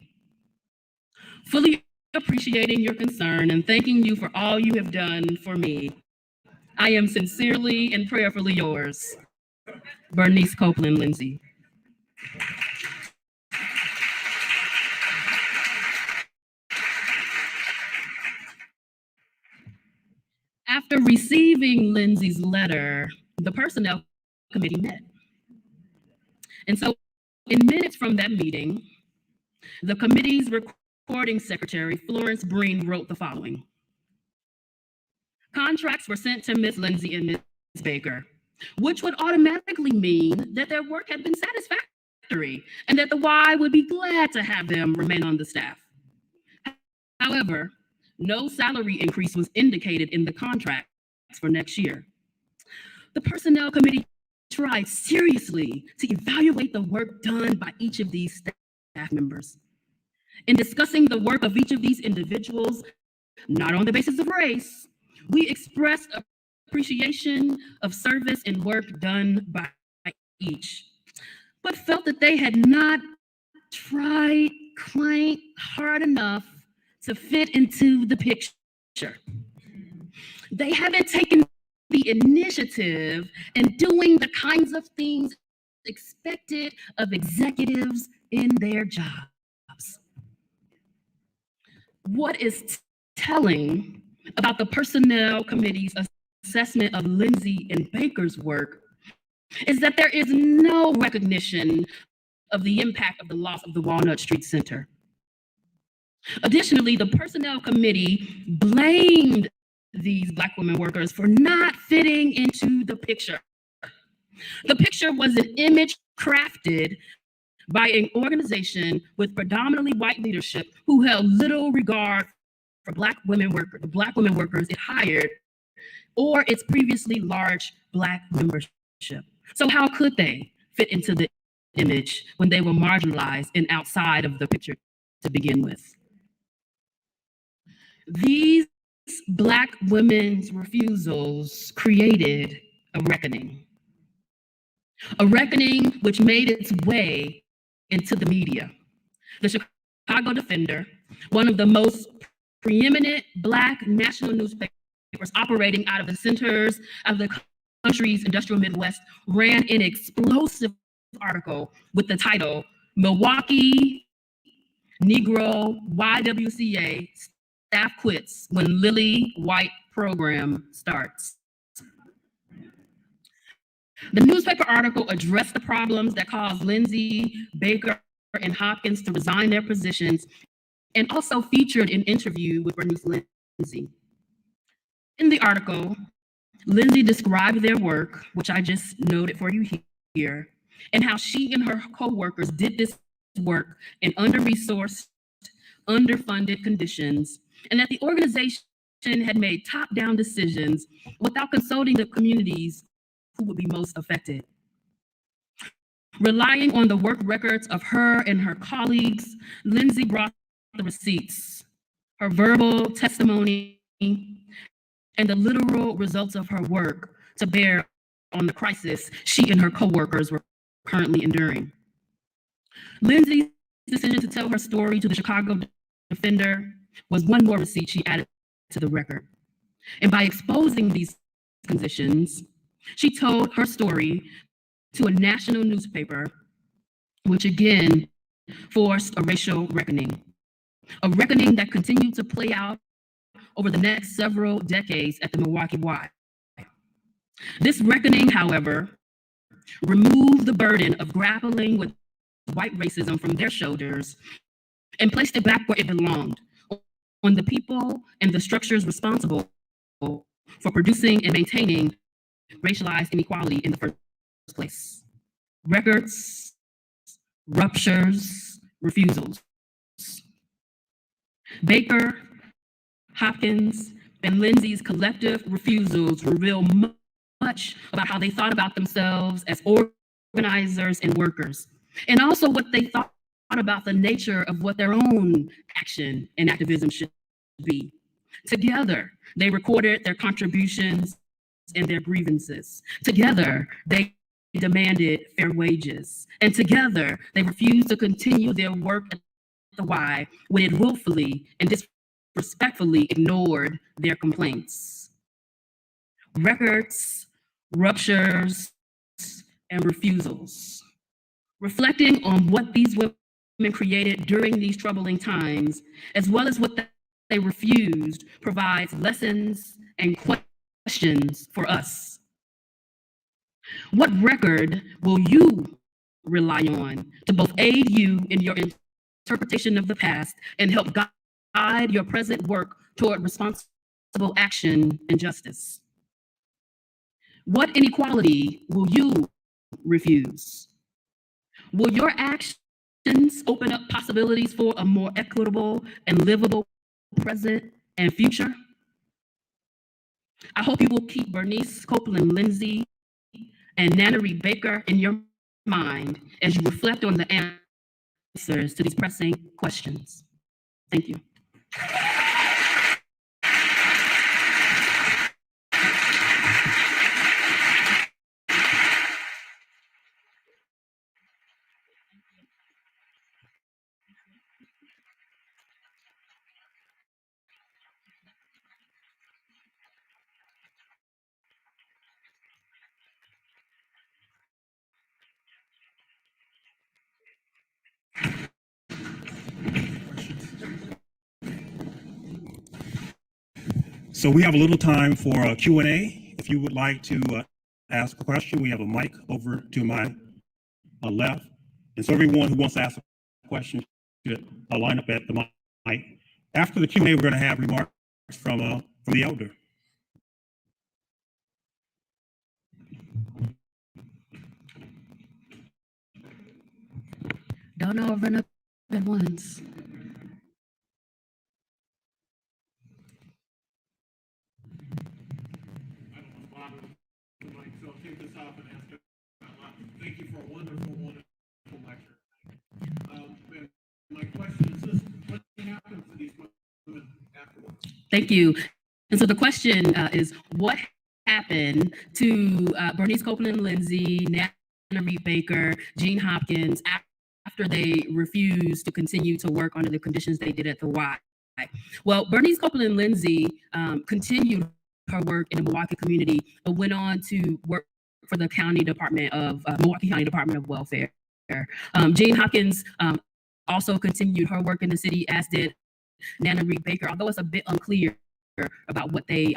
S5: Fully appreciating your concern and thanking you for all you have done for me, I am sincerely and prayerfully yours, Bernice Copeland Lindsay. After receiving Lindsay's letter, the personnel committee met. And so in minutes from that meeting, the committee's recording secretary, Florence Breen, wrote the following. Contracts were sent to Ms. Lindsay and Ms. Baker, which would automatically mean that their work had been satisfactory and that the Y would be glad to have them remain on the staff. However, no salary increase was indicated in the contracts for next year. The personnel committee tried seriously to evaluate the work done by each of these staff members. In discussing the work of each of these individuals, not on the basis of race, we expressed appreciation of service and work done by each, but felt that they had not tried quite hard enough to fit into the picture. They haven't taken the initiative in doing the kinds of things expected of executives in their jobs. What is telling about the personnel committee's assessment of Lindsay and Baker's work is that there is no recognition of the impact of the loss of the Walnut Street Center. Additionally, the Personnel Committee blamed these Black women workers for not fitting into the picture. The picture was an image crafted by an organization with predominantly white leadership who held little regard for Black women workers, the Black women workers it hired, or its previously large Black membership. So how could they fit into the image when they were marginalized and outside of the picture to begin with? These Black women's refusals created a reckoning which made its way into the media. The Chicago Defender, one of the most preeminent Black national newspapers operating out of the centers of the country's industrial Midwest, ran an explosive article with the title, "Milwaukee Negro YWCA Staff Quits When Lily White Program Starts." The newspaper article addressed the problems that caused Lindsay, Baker, and Hopkins to resign their positions, and also featured an interview with Bernice Lindsay. In the article, Lindsay described their work, which I just noted for you here, and how she and her co-workers did this work in under-resourced, underfunded conditions, and that the organization had made top-down decisions without consulting the communities who would be most affected. Relying on the work records of her and her colleagues, Lindsay brought the receipts, her verbal testimony, and the literal results of her work to bear on the crisis she and her coworkers were currently enduring. Lindsay's decision to tell her story to the Chicago Defender was one more receipt she added to the record. And by exposing these conditions, she told her story to a national newspaper, which again forced a racial reckoning, a reckoning that continued to play out over the next several decades at the Milwaukee Y. This reckoning, however, removed the burden of grappling with white racism from their shoulders and placed it back where it belonged, on the people and the structures responsible for producing and maintaining racialized inequality in the first place. Records, ruptures, refusals. Baker, Hopkins, and Lindsay's collective refusals reveal much about how they thought about themselves as organizers and workers, and also what they thought about the nature of what their own action and activism should be. Together, they recorded their contributions and their grievances. Together, they demanded fair wages. And together, they refused to continue their work at the Y when it willfully and disrespectfully ignored their complaints. Records, ruptures, and refusals. Reflecting on what these women created during these troubling times, as well as what they refused, provides lessons and questions for us. What record will you rely on to both aid you in your interpretation of the past and help guide your present work toward responsible action and justice? What inequality will you refuse? Will your actions open up possibilities for a more equitable and livable present and future? I hope you will keep Bernice Copeland Lindsay and Nannery Baker in your mind as you reflect on the answers to these pressing questions. Thank you.
S1: So we have a little time for Q&A. If you would like to ask a question, we have a mic over to my left. And so everyone who wants to ask a question should line up at the mic. After the Q&A, we're going to have remarks from the elder.
S5: Don't know, run up at once.
S4: Thank you for a wonderful, wonderful lecture. My question is this: what happens to these women afterwards?
S5: Thank you. And so the question is, what happened to Bernice Copeland Lindsay, Nana Reed Baker, Jean Hopkins after they refused to continue to work under the conditions they did at the Y? Well, Bernice Copeland Lindsay continued her work in the Milwaukee community, but went on to work for the county department of Milwaukee County Department of Welfare. Jean Hopkins also continued her work in the city, as did Nana Reed Baker, although it's a bit unclear about what they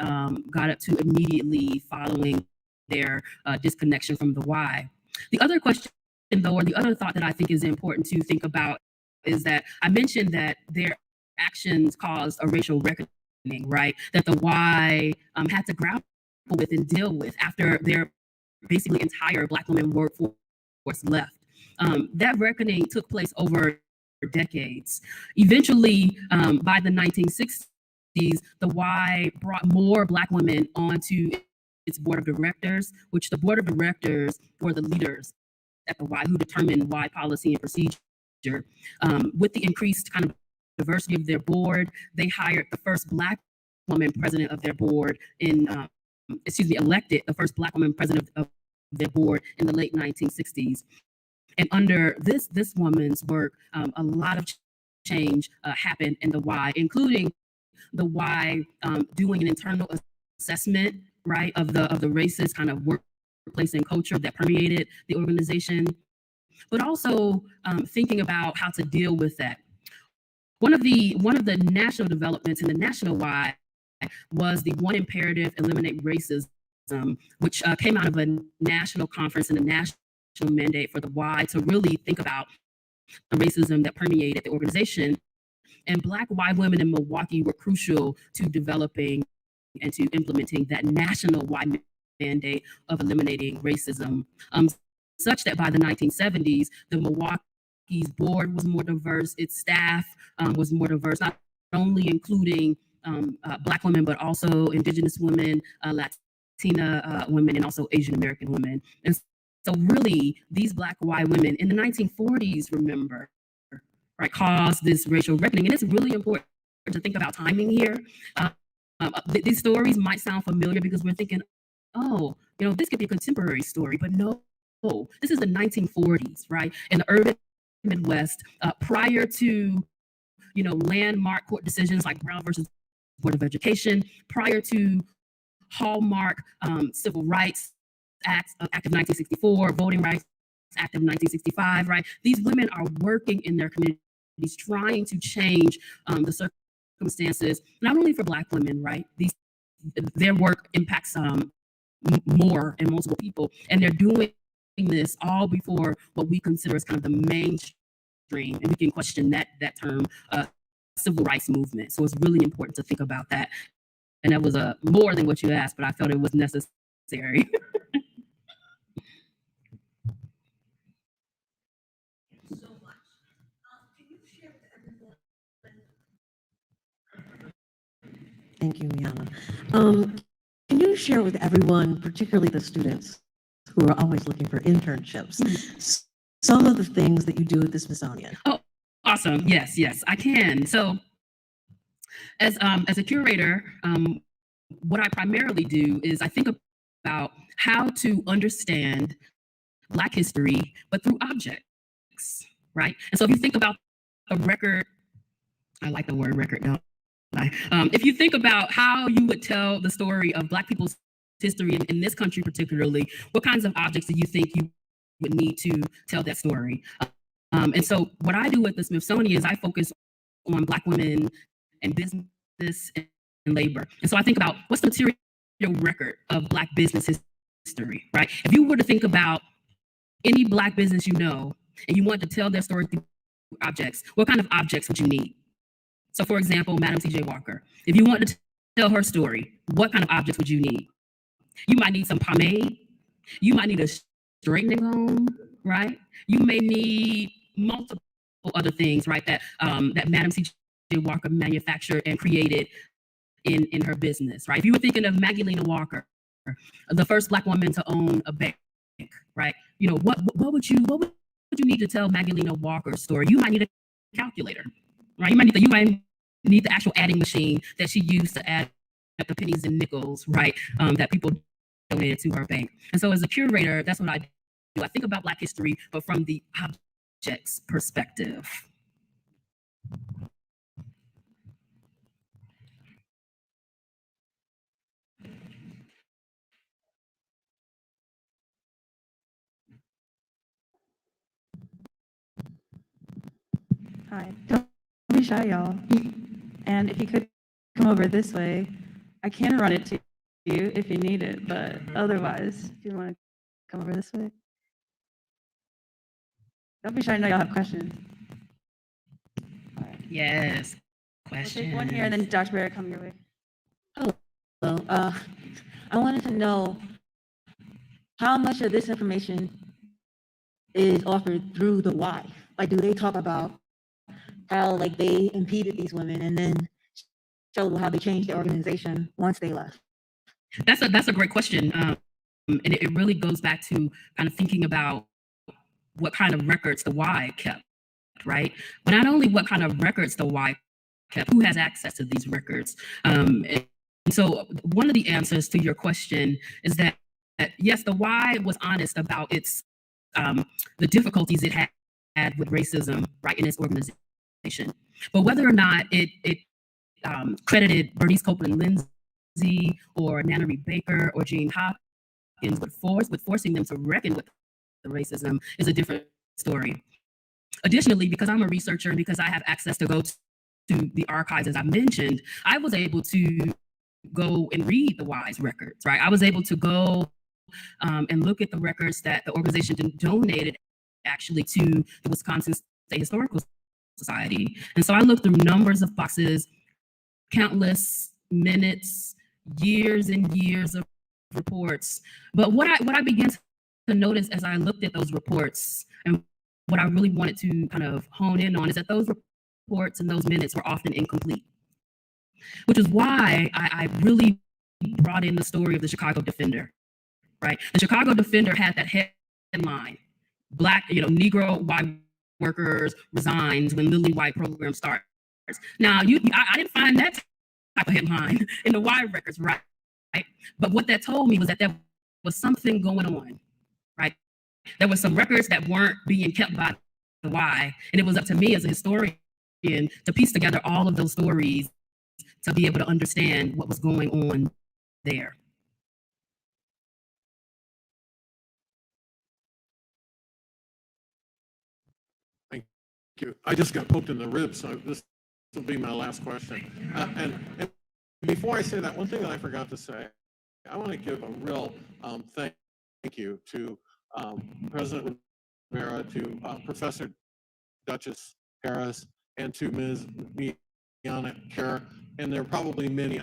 S5: got up to immediately following their disconnection from the Y. The other question, though, or the other thought that I think is important to think about is that I mentioned that their actions caused a racial reckoning, right? That the Y had to grapple with and deal with after their basically entire Black women workforce left. That reckoning took place over decades. Eventually, by the 1960s, the Y brought more Black women onto its board of directors, which the board of directors were the leaders at the Y who determined Y policy and procedure. With the increased kind of diversity of their board, they hired the first Black woman president of their board elected the first Black woman president of their board in the late 1960s. And under this woman's work, a lot of change happened in the Y, including the Y doing an internal assessment, right, of the racist kind of workplace and culture that permeated the organization, but also thinking about how to deal with that. One of the national developments in the national Y was the One Imperative Eliminate Racism, which came out of a national conference and a national mandate for the Y to really think about the racism that permeated the organization. And Black Y women in Milwaukee were crucial to developing and to implementing that national Y mandate of eliminating racism, such that by the 1970s, the Milwaukee's board was more diverse, its staff was more diverse, not only including Black women, but also Indigenous women, Latina women, and also Asian American women. And so really, these Black Y women in the 1940s, remember, right, caused this racial reckoning. And it's really important to think about timing here. These stories might sound familiar because we're thinking, oh, this could be a contemporary story, but no, this is the 1940s, right? In the urban Midwest, prior to, landmark court decisions like Brown versus Board of Education, prior to hallmark civil rights Act of 1964, Voting Rights Act of 1965, right? These women are working in their communities, trying to change the circumstances, not only for Black women, right? Their work impacts more and multiple people, and they're doing this all before what we consider as kind of the mainstream, and we can question that term, civil rights movement. So it's really important to think about that. And that was more than what you asked, but I felt it was necessary.
S6: Thank you, Miana. Can you share with everyone, particularly the students who are always looking for internships, some of the things that you do at the Smithsonian?
S5: Oh, awesome. Yes, I can. So as a curator, what I primarily do is I think about how to understand Black history, but through objects, right? And so if you think about a record, I like the word record, don't I? If you think about how you would tell the story of Black people's history in this country particularly, what kinds of objects do you think you would need to tell that story? And so what I do at the Smithsonian is I focus on Black women and business and labor. And so I think about what's the material record of Black business history, right? If you were to think about any Black business you know, and you want to tell their story through objects, what kind of objects would you need? So for example, Madam C.J. Walker, if you want to tell her story, what kind of objects would you need? You might need some pomade. You might need a straightening comb, right? You may need multiple other things, right? That that Madam C.J. Walker manufactured and created in her business, right? If you were thinking of Magdalena Walker, the first Black woman to own a bank, right? You know, what would you need to tell Magdalena Walker's story? You might need a calculator, right? You might need the actual adding machine that she used to add up the pennies and nickels, right? That people donated to her bank. And so as a curator, that's what I do. I think about Black history, but from the object's perspective.
S7: Hi, don't be shy, y'all. And if you could come over this way, I can run it to you if you need it, but otherwise, if you want to come over this way. Don't be shy, I know y'all have questions. All right.
S5: Yes.
S7: We'll
S5: Question.
S7: take one here, and then Dr. Rivera, come your way.
S6: Hello. I wanted to know how much of this information is offered through the Y. Like, do they talk about how like they impeded these women and then show how they changed their organization once they left?
S5: That's a great question. And it really goes back to kind of thinking about what kind of records the Y kept, right? But not only what kind of records the Y kept, who has access to these records? And so one of the answers to your question is that yes, the Y was honest about its the difficulties it had with racism, right, in its organization. But whether or not it credited Bernice Copeland Lindsay or Nana Reed Baker or Jean Hopkins with forcing them to reckon with the racism is a different story. Additionally, because I'm a researcher and because I have access to go to the archives, as I mentioned, I was able to go and read the Y's records, right? I was able to go and look at the records that the organization donated actually to the Wisconsin State Historical Society. And so I looked through numbers of boxes, countless minutes, years and years of reports. But what I began to notice as I looked at those reports, and what I really wanted to kind of hone in on, is that those reports and those minutes were often incomplete, which is why I really brought in the story of the Chicago Defender, right? The Chicago Defender had that headline, Black, Negro white workers resigns when Lily White program starts. Now, I didn't find that type of headline in the Y records, right? But what that told me was that there was something going on, right? There was some records that weren't being kept by the Y, and it was up to me as a historian to piece together all of those stories to be able to understand what was going on there.
S4: Thank you. I just got poked in the ribs, so this will be my last question. And before I say that, one thing that I forgot to say, I want to give a real thank you to President Rivera, to Professor Duchess Harris, and to Ms. Miana Kara, and there are probably many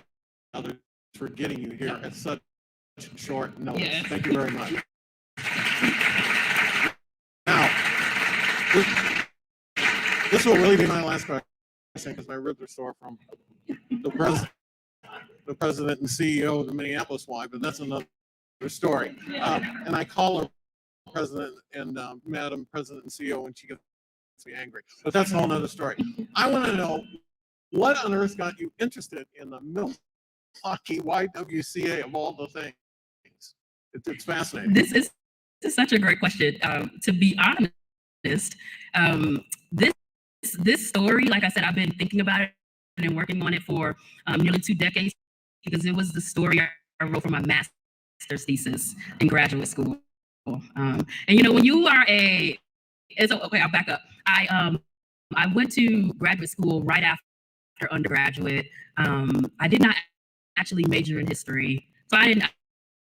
S4: others for getting you here at such short notice.
S5: Yeah.
S4: Thank you very much. Now, this will really be my last question because my ribs are sore from the president and CEO of the Minneapolis Y, but that's another story. And I call her president and Madam President and CEO when she gets me angry, but that's a whole nother story. I want to know what on earth got you interested in the Milwaukee YWCA of all the things. It's fascinating.
S5: This is such a great question. To be honest, this story, like I said, I've been thinking about it and working on it for nearly 2 decades because it was the story I wrote for my master's thesis in graduate school. And when you are okay, I'll back up. I went to graduate school right after undergraduate. I did not actually major in history, so I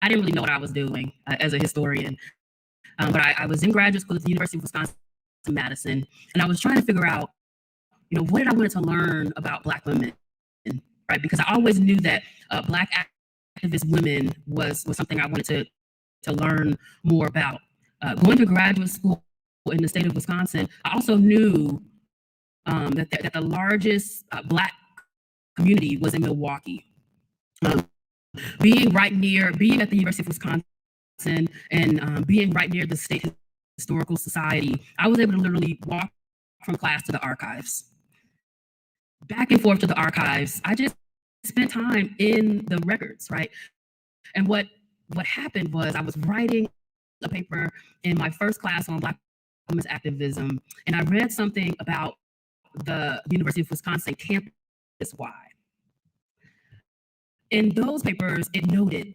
S5: I didn't really know what I was doing as a historian. But I was in graduate school at the University of Wisconsin-Madison, and I was trying to figure out, what did I want to learn about Black women, right? Because I always knew that Black activist women was something I wanted to learn more about. Going to graduate school in the state of Wisconsin, I also knew that the largest Black community was in Milwaukee. Being at the University of Wisconsin and being right near the State Historical Society, I was able to literally walk from class to the archives. Back and forth to the archives. I just spent time in the records, right? And what happened was I was writing a paper in my first class on Black women's activism, and I read something about the University of Wisconsin campus wide. In those papers, it noted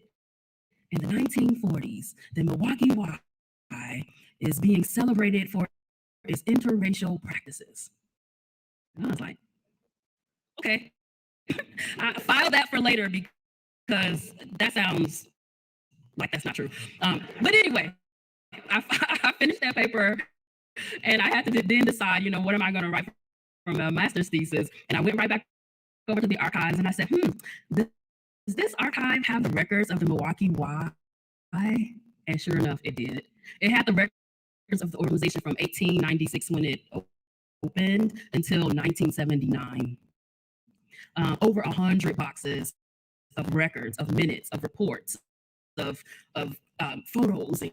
S5: in the 1940s, the Milwaukee Y is being celebrated for its interracial practices. And I was like, okay. I filed that for later because that sounds like that's not true. But anyway, I finished that paper and I had to then decide, what am I going to write from a master's thesis? And I went right back over to the archives and I said, does this archive have the records of the Milwaukee Y? And sure enough, it did. It had the records of the organization from 1896 when it opened until 1979. Over 100 boxes of records, of minutes, of reports, of photos and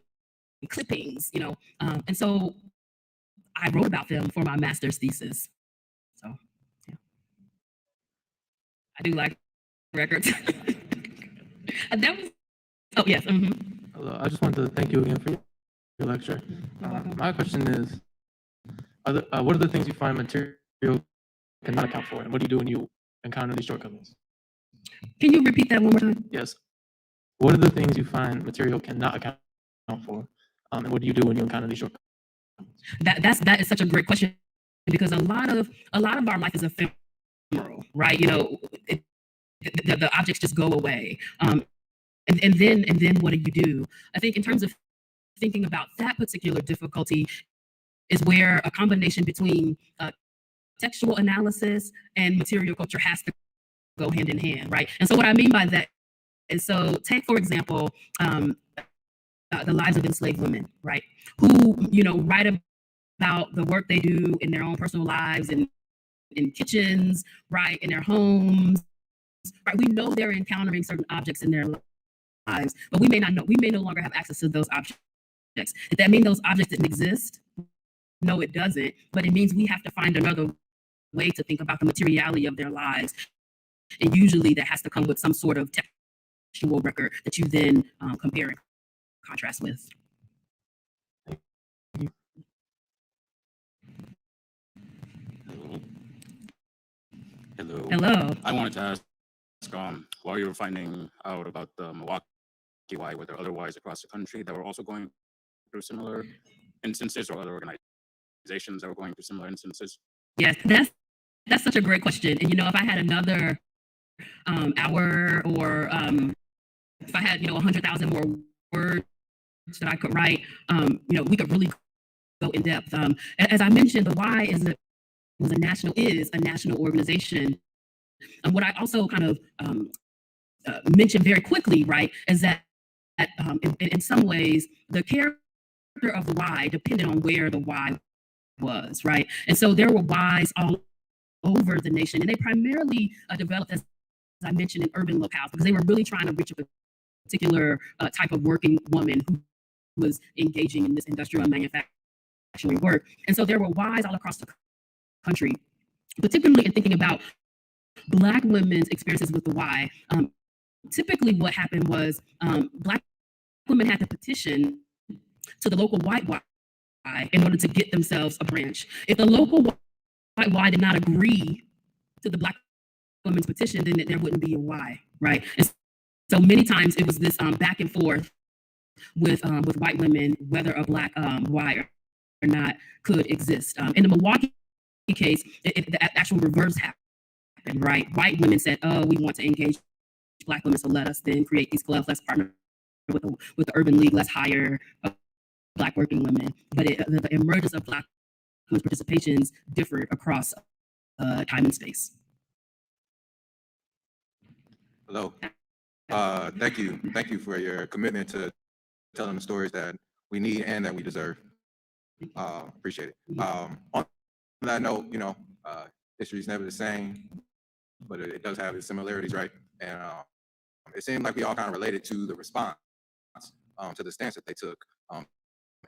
S5: clippings, and so I wrote about them for my master's thesis. So, yeah. I do like records. And that was, oh, yes.
S8: Hello, I just wanted to thank you again for your lecture. My question is, what are the things you find material cannot account for, and what do you do when you encounter these shortcomings?
S5: Can you repeat that one more time?
S8: Yes. What are the things you find material cannot account for, and what do you do when you encounter these shortcomings?
S5: That is such a great question, because a lot of our life is ephemeral, right? The objects just go away, and then what do? I think in terms of thinking about that particular difficulty is where a combination between textual analysis and material culture has to go hand in hand, right? And so what I mean by that is, so take, for example, the lives of enslaved women, right? Who, write about the work they do in their own personal lives and in kitchens, right? In their homes, right? We know they're encountering certain objects in their lives, but we may not know, we may no longer have access to those objects. Does that mean those objects didn't exist? No, it doesn't, but it means we have to find another way to think about the materiality of their lives. And usually that has to come with some sort of textual record that you then compare and contrast with.
S9: Hello.
S5: Hello.
S9: I wanted to ask, while you were finding out about the Milwaukee Y, were there other Ys across the country that were also going through similar instances, or other organizations that were going through similar instances?
S5: Yes, that's such a great question. And if I had another hour, or if I had 100,000 more words that I could write, we could really go in depth. As I mentioned, the Y is a national organization. And what I also kind of mentioned very quickly, right, is that in some ways the character of the Y depended on where the Y was, right? And so there were Ys all over the nation, and they primarily developed, as I mentioned, in urban locales, because they were really trying to reach a particular type of working woman who was engaging in this industrial and manufacturing work. And so there were Ys all across the country, particularly in thinking about Black women's experiences with the Y. Typically what happened was Black women had to petition to the local white Y in order to get themselves a branch. If the local white Y did not agree to the Black women's petition, then there wouldn't be a Y, right? And so many times it was this back and forth with white women, whether a Black Y or not could exist. In the Milwaukee case, the actual reverse happened, right? White women said, oh, we want to engage Black women, so let us then create these clubs, let's partner with the Urban League, let's hire Black working women. But the emergence of Black women's participations differed across time and space.
S10: Hello. Thank you. Thank you for your commitment to telling the stories that we need and that we deserve. Appreciate it. On that note, history is never the same, but it does have its similarities, right? And it seemed like we all kind of related to the response to the stance that they took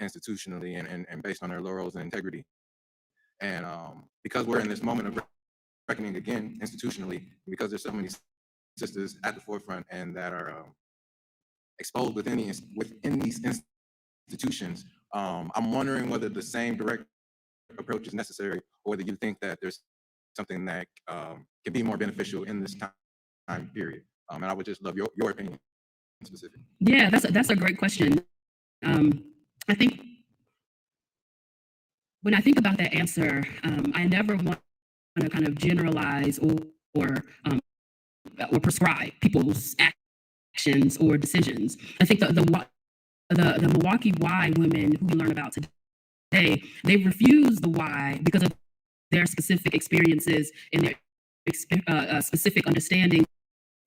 S10: institutionally and based on their laurels and integrity. And because we're in this moment of reckoning again institutionally, because there's so many sisters at the forefront and that are exposed within these institutions, I'm wondering whether the same direct approach is necessary, or whether you think that there's something that can be more beneficial in this time period. And I would just love your opinion specifically.
S5: Yeah, that's a great question. I think when I think about that answer, I never want to kind of generalize or prescribe people's actions or decisions. I think the Milwaukee Y women who we learn about today, they refuse the Y because of their specific experiences and their specific understanding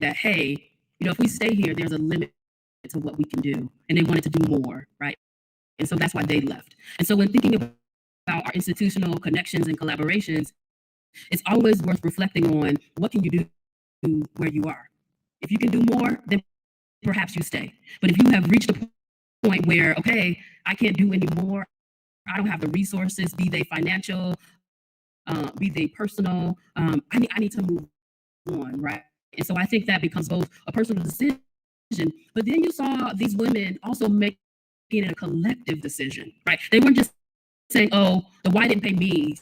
S5: that, hey, if we stay here, there's a limit to what we can do. And they wanted to do more, right? And so that's why they left. And so when thinking about our institutional connections and collaborations, it's always worth reflecting on what can you do where you are. If you can do more, then perhaps you stay. But if you have reached a point where, okay, I can't do any more, I don't have the resources, be they financial, be they personal, I need to move on, right? And so I think that becomes both a personal decision, but then you saw these women also making it a collective decision, right? They weren't just saying, oh, the Y didn't pay me,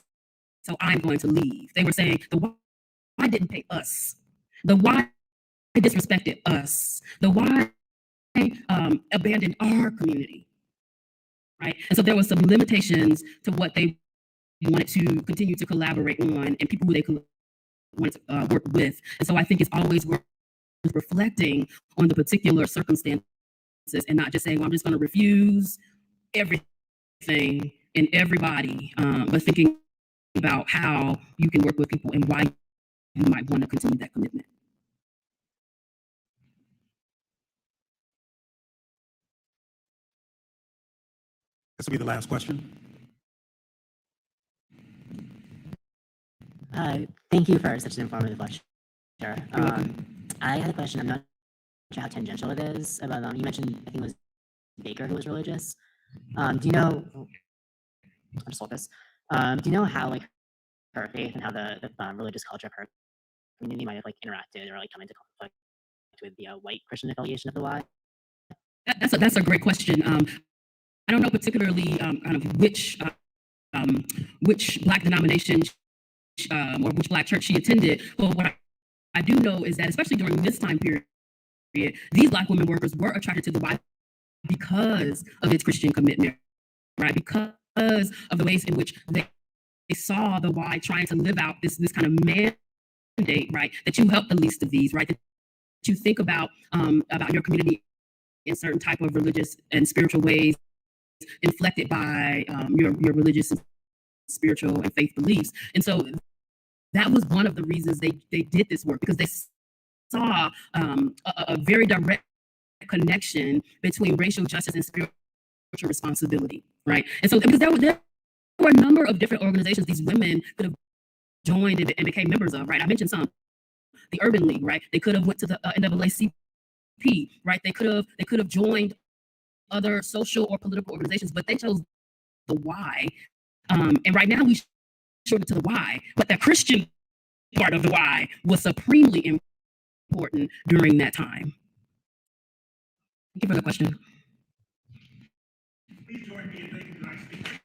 S5: so I'm going to leave. They were saying, the Y didn't pay us. The Y disrespected us. The Y abandoned our community, right? And so there was some limitations to what they wanted to continue to collaborate on and people who they wanted to work with. And so I think it's always worth reflecting on the particular circumstances and not just saying, well, I'm just going to refuse everything and everybody, but thinking about how you can work with people and why you might want to continue that commitment.
S1: This will be the last question.
S11: Thank you for such an informative lecture. I had a question. I'm not sure how tangential it is, but you mentioned, I think it was Baker who was religious. Do you know, I'll just focus. Do you know how her faith and how the religious culture of her community might have interacted or come into conflict with the white Christian affiliation of the Y?
S5: That's a great question. I don't know particularly kind of which Black denomination or which Black church she attended, but what I do know is that, especially during this time period, these Black women workers were attracted to the Y because of its Christian commitment, right? Because of the ways in which they saw the Y trying to live out this kind of mandate, right? That you help the least of these, right? That you think about your community in certain type of religious and spiritual ways, inflected by your religious and spiritual and faith beliefs. And so that was one of the reasons they did this work, because they saw a very direct connection between racial justice and spiritual responsibility, right? And so because there were a number of different organizations these women could have joined and became members of, right? I mentioned some. The Urban League, right? They could have went to the NAACP, right? They could have joined other social or political organizations, but they chose the Y. And right now we showed it to the Y, but the Christian part of the Y was supremely important during that time. Thank you for the question.
S1: Please join me in thanking tonight's speaker.